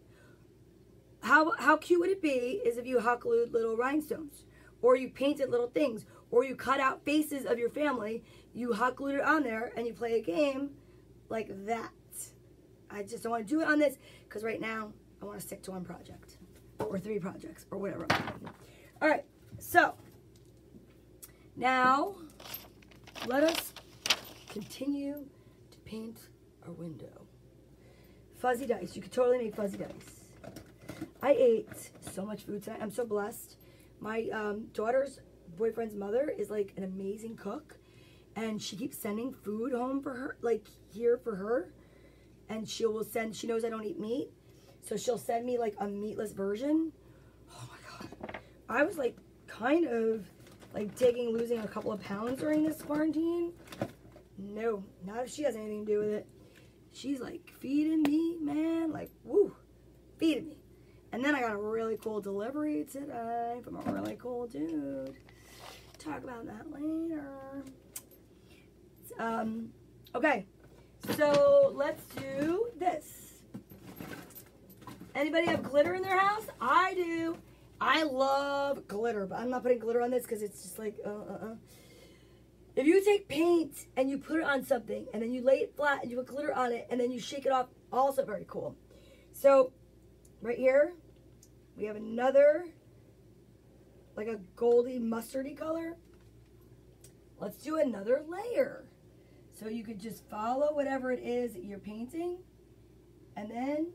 How cute would it be is if you hot glued little rhinestones, or you painted little things, or you cut out faces of your family, you hot glued it on there, and you play a game like that. I just don't want to do it on this because right now I want to stick to one project or 3 projects or whatever. All right, so now let us continue to paint our window. Fuzzy dice. You could totally make fuzzy dice. I ate so much food tonight. I'm so blessed. My daughter's boyfriend's mother is like an amazing cook, and she keeps sending food home for her, like here for her. And she knows I don't eat meat, so she'll send me like a meatless version. Oh my God. I was like kind of like losing a couple of pounds during this quarantine. No, not if she has anything to do with it. She's like feeding me, man, like woo, feeding me. And then I got a really cool delivery today from a really cool dude. Talk about that later. Okay. So let's do this. Anybody have glitter in their house? I do. I love glitter, but I'm not putting glitter on this because it's just like, If you take paint and you put it on something and then you lay it flat and you put glitter on it and then you shake it off, also very cool. So right here, we have another, like a goldy mustardy color. Let's do another layer. So you could just follow whatever it is that you're painting and then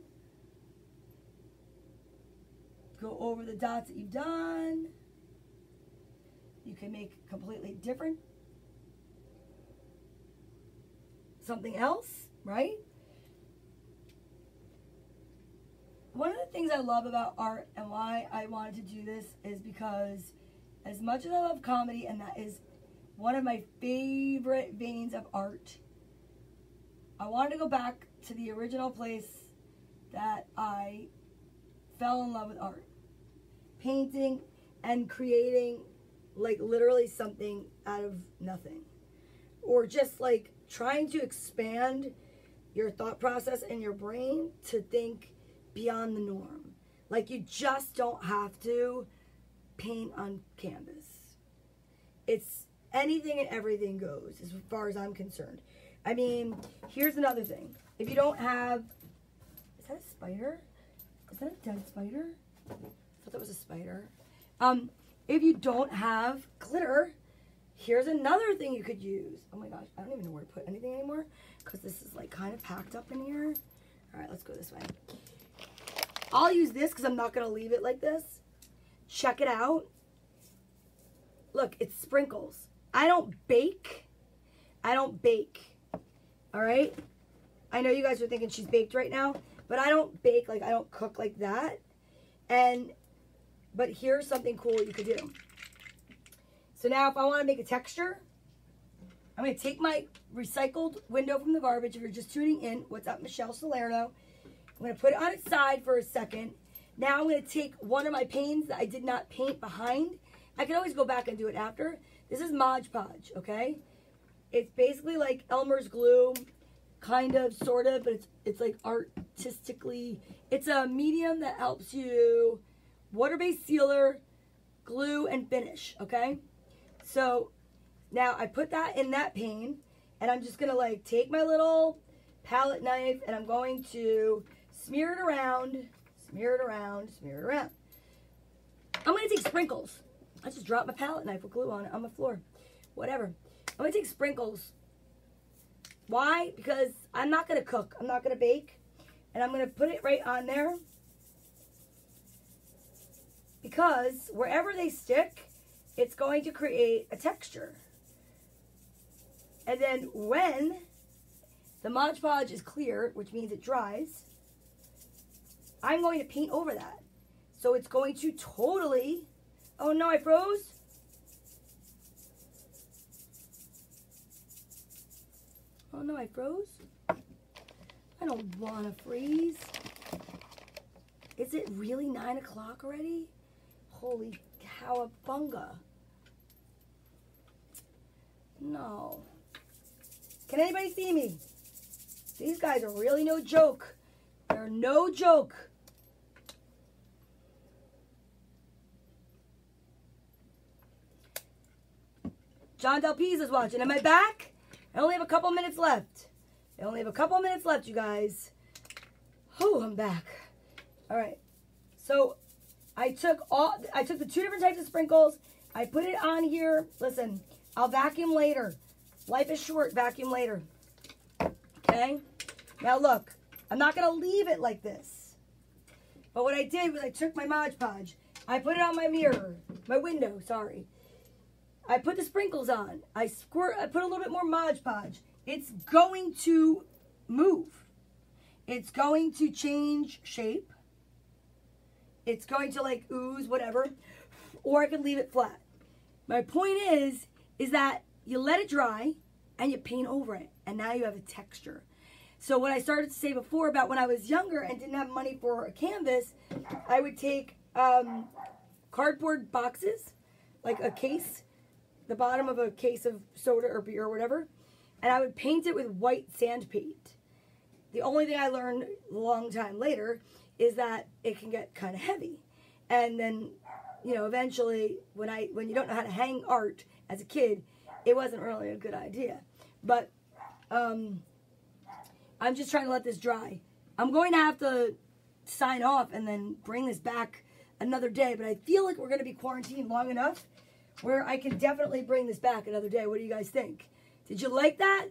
go over the dots that you've done. You can make completely different, something else, right? One of the things I love about art and why I wanted to do this is because as much as I love comedy, and that is one of my favorite veins of art, I wanted to go back to the original place that I fell in love with art. Painting and creating like literally something out of nothing. Or just like trying to expand your thought process and your brain to think beyond the norm. Like you just don't have to paint on canvas. It's anything and everything goes as far as I'm concerned. I mean, here's another thing. If you don't have, is that a spider? Is that a dead spider? I thought that was a spider. If you don't have glitter, here's another thing you could use. Oh my gosh, I don't even know where to put anything anymore because this is like kind of packed up in here. All right, let's go this way. I'll use this because I'm not going to leave it like this. Check it out. look, it's sprinkles. I don't bake. I don't bake. All right? I know you guys are thinking she's baked right now, but I don't bake, like I don't cook like that. But here's something cool you could do. So now if I want to make a texture, I'm going to take my recycled window from the garbage. If you're just tuning in, what's up, Michelle Salerno? I'm going to put it on its side for a second. Now I'm going to take one of my paints that I did not paint behind. I can always go back and do it after. This is Mod Podge, okay? It's basically like Elmer's glue, kind of, sort of, but it's like artistically. It's a medium that helps you water-based sealer, glue, and finish, okay? So now I put that in that pane, and I'm just going to like take my little palette knife, and I'm going to smear it around, smear it around, smear it around. I'm going to take sprinkles. I just dropped my palette knife with glue on it on the floor. Whatever. I'm going to take sprinkles. Why? Because I'm not going to cook. I'm not going to bake. And I'm going to put it right on there. Because wherever they stick, it's going to create a texture. And then when the Mod Podge is clear, which means it dries, I'm going to paint over that. So it's going to totally... Oh no, I froze. Oh no, I froze. I don't want to freeze. Is it really 9 o'clock already? Holy cowabunga. No. Can anybody see me? These guys are really no joke. They're no joke. John Del Pease is watching. Am I back? I only have a couple minutes left. I only have a couple minutes left, you guys. Oh, I'm back. All right. So I took the 2 different types of sprinkles. I put it on here. Listen, I'll vacuum later. Life is short. Vacuum later. Okay? Now look, I'm not going to leave it like this. But what I did was I took my Mod Podge. I put it on my mirror. My window, sorry. I put the sprinkles on. I put a little bit more Mod Podge. It's going to move. It's going to change shape. It's going to like ooze, whatever. Or I can leave it flat. My point is that you let it dry and you paint over it. And now you have a texture. So what I started to say before about when I was younger and didn't have money for a canvas, I would take cardboard boxes, like a case, the bottom of a case of soda or beer or whatever, and I would paint it with white sand paint. The only thing I learned a long time later is that it can get kind of heavy. And then, you know, eventually when you don't know how to hang art as a kid, it wasn't really a good idea. But I'm just trying to let this dry. I'm going to have to sign off and then bring this back another day, but I feel like we're going to be quarantined long enough where I can definitely bring this back another day. What do you guys think? Did you like that?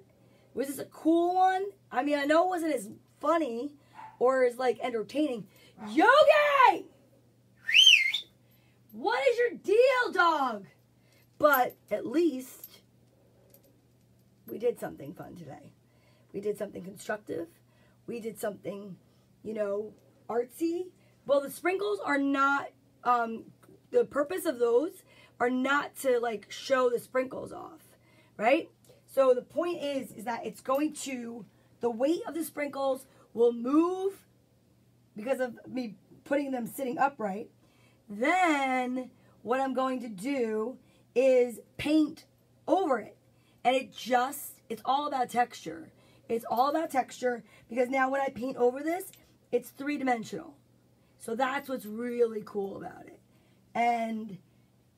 Was this a cool one? I mean, I know it wasn't as funny or as, like, entertaining. Yogi! What is your deal, dog? But at least we did something fun today. We did something constructive. We did something, you know, artsy. Well, the sprinkles are not, the purpose of those are not to like show the sprinkles off, right? So the point is that it's going to, the weight of the sprinkles will move because of me putting them sitting upright. Then what I'm going to do is paint over it. And it's all about texture. It's all about texture because now when I paint over this, it's 3-dimensional. So that's what's really cool about it. And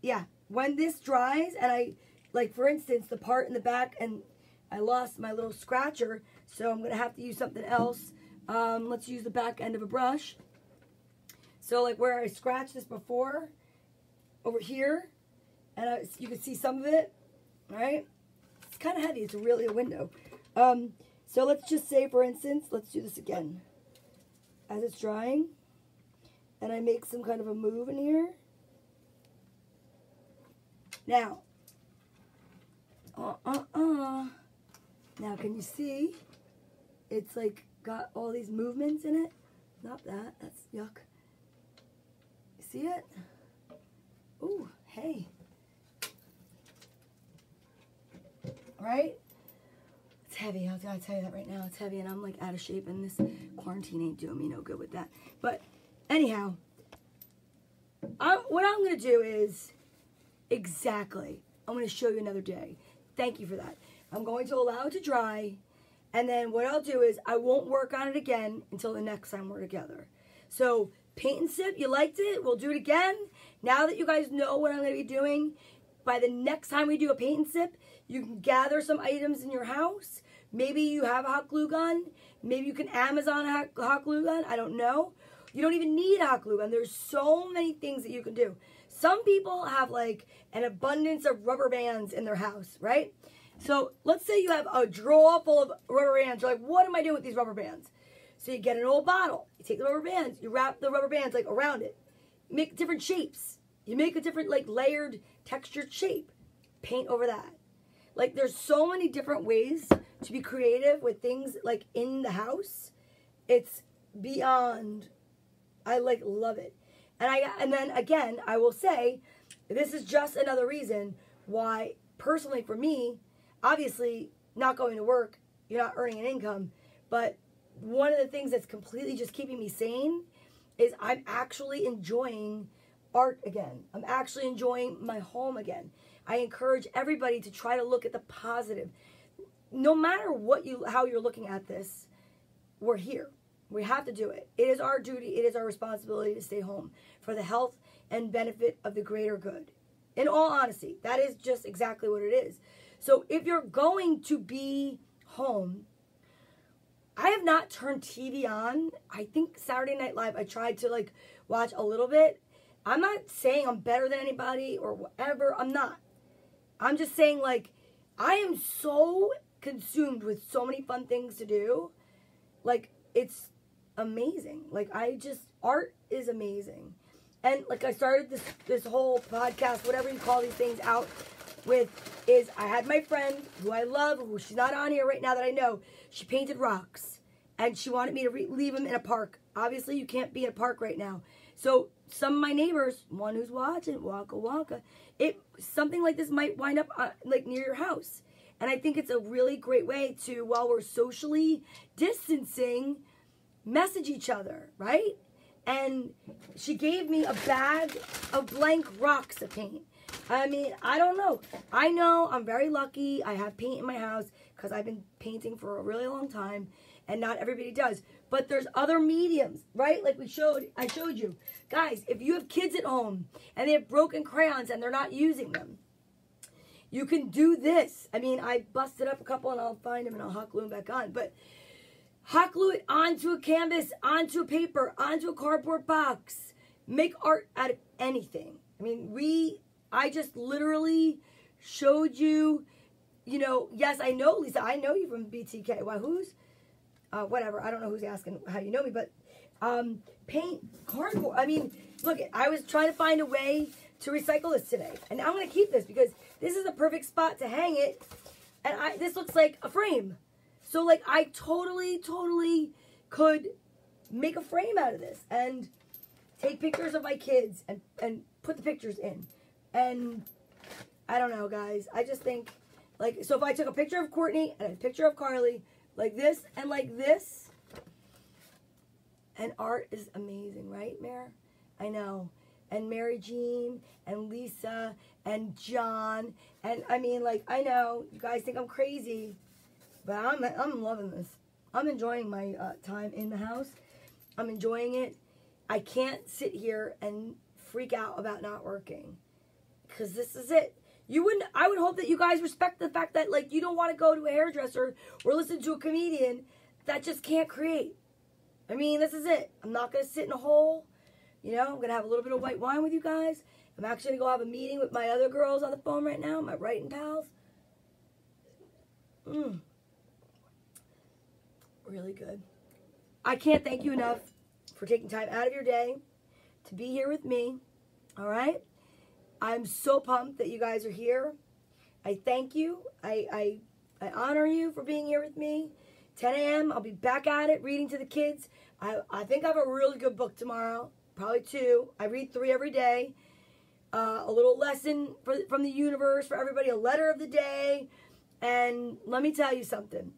yeah, when this dries and I, like for instance, the part in the back and I lost my little scratcher, so I'm going to have to use something else. Let's use the back end of a brush. So like where I scratched this before, over here, and you can see some of it, right? It's kind of heavy. It's really a window. So let's just say, for instance, let's do this again. As it's drying, and I make some kind of a move in here. Now, now can you see? It's like got all these movements in it. Not that, that's yuck. You see it? Ooh, hey. Right? It's heavy. I gotta tell you that right now. It's heavy, and I'm like out of shape, and this quarantine ain't doing me no good with that. But anyhow, what I'm gonna do is exactly. I'm gonna show you another day. Thank you for that. I'm going to allow it to dry, and then what I'll do is I won't work on it again until the next time we're together. So paint and sip, you liked it? We'll do it again. Now that you guys know what I'm gonna be doing, by the next time we do a paint and sip, you can gather some items in your house. Maybe you have a hot glue gun. Maybe you can Amazon a hot glue gun. I don't know. You don't even need a hot glue gun. There's so many things that you can do. Some people have like an abundance of rubber bands in their house, right? So let's say you have a drawer full of rubber bands. You're like, what am I doing with these rubber bands? So you get an old bottle. You take the rubber bands. You wrap the rubber bands like around it. You make different shapes. You make a different like layered textured shape. Paint over that. Like there's so many different ways to be creative with things like in the house. It's beyond. I like love it. And then again, I will say this is just another reason why personally for me, obviously not going to work, you're not earning an income, but one of the things that's completely just keeping me sane is I'm actually enjoying art again. I'm actually enjoying my home again. I encourage everybody to try to look at the positive. No matter how you're looking at this, we're here. We have to do it. It is our duty. It is our responsibility to stay home for the health and benefit of the greater good. In all honesty, that is just exactly what it is. So if you're going to be home, I have not turned TV on. I think Saturday Night Live, I tried to like watch a little bit. I'm not saying I'm better than anybody or whatever. I'm not. I'm just saying like I am so consumed with so many fun things to do. Like it's amazing. Like art is amazing. And like I started this whole podcast, whatever you call these things out with, is I had my friend who I love, who she's not on here right now that I know. She painted rocks and she wanted me to leave them in a park. Obviously you can't be in a park right now. So some of my neighbors, one who's watching, waka waka, something like this might wind up like near your house. And I think it's a really great way to, while we're socially distancing, message each other, right? And she gave me a bag of blank rocks to paint. I mean, I don't know. I know I'm very lucky. I have paint in my house because I've been painting for a really long time, and not everybody does. But there's other mediums, right? Like I showed you. Guys, if you have kids at home and they have broken crayons and they're not using them, you can do this. I mean, I busted up a couple and I'll find them and I'll hot glue them back on. But hot glue it onto a canvas, onto a paper, onto a cardboard box. Make art out of anything. I mean, I just literally showed you, yes, I know, Lisa, I know you from BTK. Why, who's? Whatever, I don't know who's asking how you know me, but paint cardboard. I mean, look, I was trying to find a way to recycle this today. And I'm going to keep this because this is a perfect spot to hang it. And this looks like a frame. So, like, I totally could make a frame out of this and take pictures of my kids and put the pictures in. And I don't know, guys. I just think, like, so if I took a picture of Courtney and a picture of Carly, like this and like this, and art is amazing, right, Mare? I know. And Mary Jean and Lisa and John. And, I mean, like, I know you guys think I'm crazy, but I'm loving this. I'm enjoying my time in the house. I'm enjoying it. I can't sit here and freak out about not working because this is it. I would hope that you guys respect the fact that, like, you don't want to go to a hairdresser or listen to a comedian that just can't create. I mean, this is it. I'm not going to sit in a hole. I'm going to have a little bit of white wine with you guys. I'm actually going to go have a meeting with my other girls on the phone right now, my writing pals. Really good. I can't thank you enough for taking time out of your day to be here with me. All right? I'm so pumped that you guys are here. I thank you. I honor you for being here with me. 10 a.m. I'll be back at it, reading to the kids. I think I have a really good book tomorrow. Probably 2. I read 3 every day. A little lesson from the universe for everybody. A letter of the day. And let me tell you something.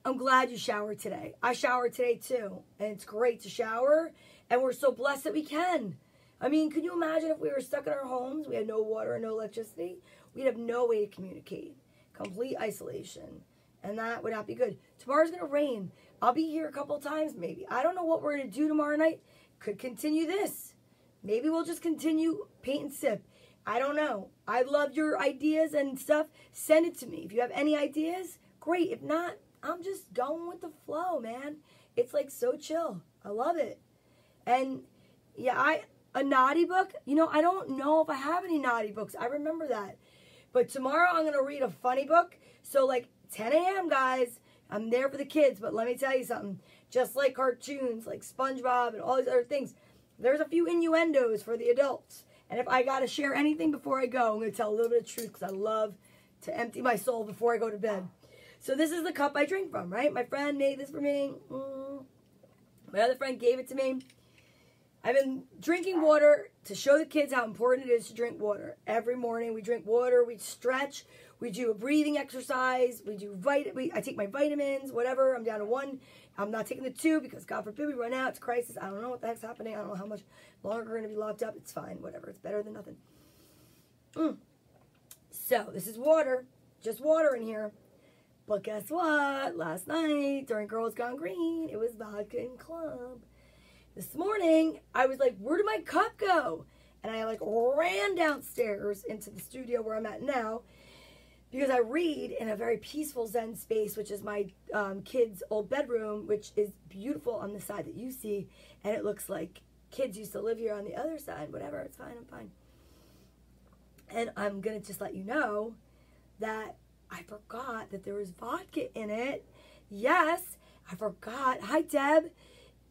I'm glad you showered today. I showered today too. And it's great to shower. And we're so blessed that we can. I mean, can you imagine if we were stuck in our homes? We had no water and no electricity. We'd have no way to communicate. Complete isolation. And that would not be good. Tomorrow's going to rain. I'll be here a couple of times maybe. I don't know what we're going to do tomorrow night. Could continue this. Maybe we'll just continue paint and sip. I don't know. I love your ideas and stuff. Send it to me. If you have any ideas, great. If not, I'm just going with the flow, man. It's like so chill. I love it. And yeah, a naughty book, you know, I don't know if I have any naughty books. I remember that. But tomorrow I'm going to read a funny book. So like 10 a.m. guys, I'm there for the kids. But let me tell you something. Just like cartoons, like SpongeBob and all these other things, there's a few innuendos for the adults. And if I got to share anything before I go, I'm going to tell a little bit of truth because I love to empty my soul before I go to bed. So this is the cup I drink from, right? My friend made this for me. My other friend gave it to me. I've been drinking water to show the kids how important it is to drink water. Every morning we drink water, we stretch, we do a breathing exercise, I take my vitamins, whatever. I'm down to 1. I'm not taking the 2 because God forbid we run out. It's a crisis. I don't know what the heck's happening. I don't know how much longer we're going to be locked up. It's fine. Whatever. It's better than nothing. So this is water. Just water in here. But guess what? Last night during Girls Gone Green, it was vodka and club. This morning, I was like, where did my cup go? And I like ran downstairs into the studio where I'm at now because I read in a very peaceful Zen space, which is my kids' old bedroom, which is beautiful on the side that you see. And it looks like kids used to live here on the other side. Whatever, it's fine, I'm fine. And I'm going to just let you know that I forgot that there was vodka in it. Yes, I forgot. Hi, Deb.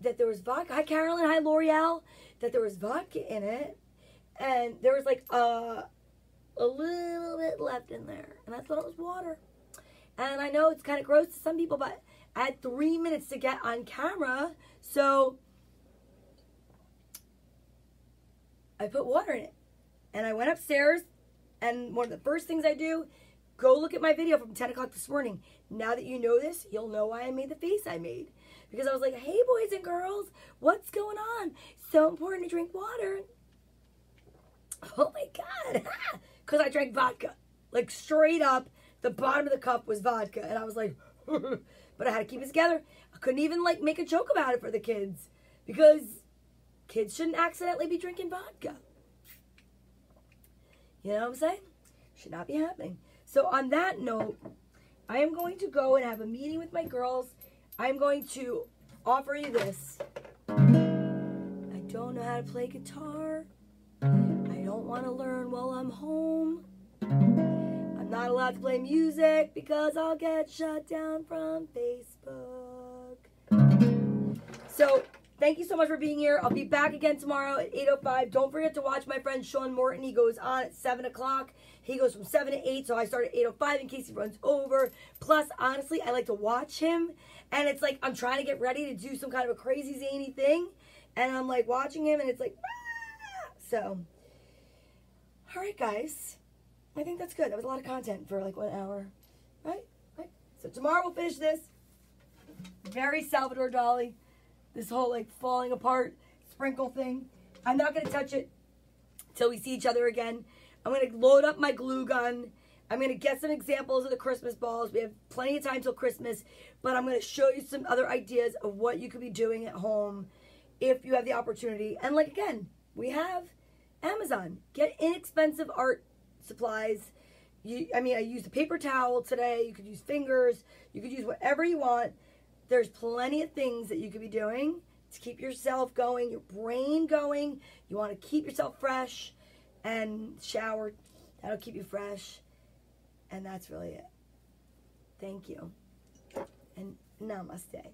That there was vodka. Hi, Carolyn. Hi, L'Oreal. That there was vodka in it. And there was like a little bit left in there. And I thought it was water. And I know it's kind of gross to some people, but I had 3 minutes to get on camera. So I put water in it. And I went upstairs. And one of the first things I do, go look at my video from 10 o'clock this morning. Now that you know this, you'll know why I made the face I made. Because I was like, hey, boys and girls, what's going on? So important to drink water. Oh, my God. Because I drank vodka. Like, straight up, the bottom of the cup was vodka. And I was like, but I had to keep it together. I couldn't even, like, make a joke about it for the kids. Because kids shouldn't accidentally be drinking vodka. You know what I'm saying? Should not be happening. So on that note, I am going to go and have a meeting with my girls. I'm going to offer you this. I don't know how to play guitar. I don't want to learn while I'm home. I'm not allowed to play music because I'll get shut down from Facebook. So thank you so much for being here. I'll be back again tomorrow at 8:05. Don't forget to watch my friend Sean Morton. He goes on at 7 o'clock. He goes from 7 to 8, so I start at 8:05 in case he runs over. Plus, honestly, I like to watch him. And it's like I'm trying to get ready to do some kind of a crazy, zany thing. And I'm like watching him, and it's like, ah! So, all right, guys. I think that's good. That was a lot of content for like 1 hour. Right? So tomorrow we'll finish this. Very Salvador Dali. This whole like falling apart sprinkle thing. I'm not going to touch it till we see each other again. I'm going to load up my glue gun. I'm going to get some examples of the Christmas balls. We have plenty of time till Christmas, but I'm going to show you some other ideas of what you could be doing at home if you have the opportunity. And like, again, we have Amazon. Get inexpensive art supplies. I used a paper towel today. You could use fingers. You could use whatever you want. There's plenty of things that you could be doing to keep yourself going, your brain going. You want to keep yourself fresh and shower. That'll keep you fresh. And that's really it. Thank you. And namaste.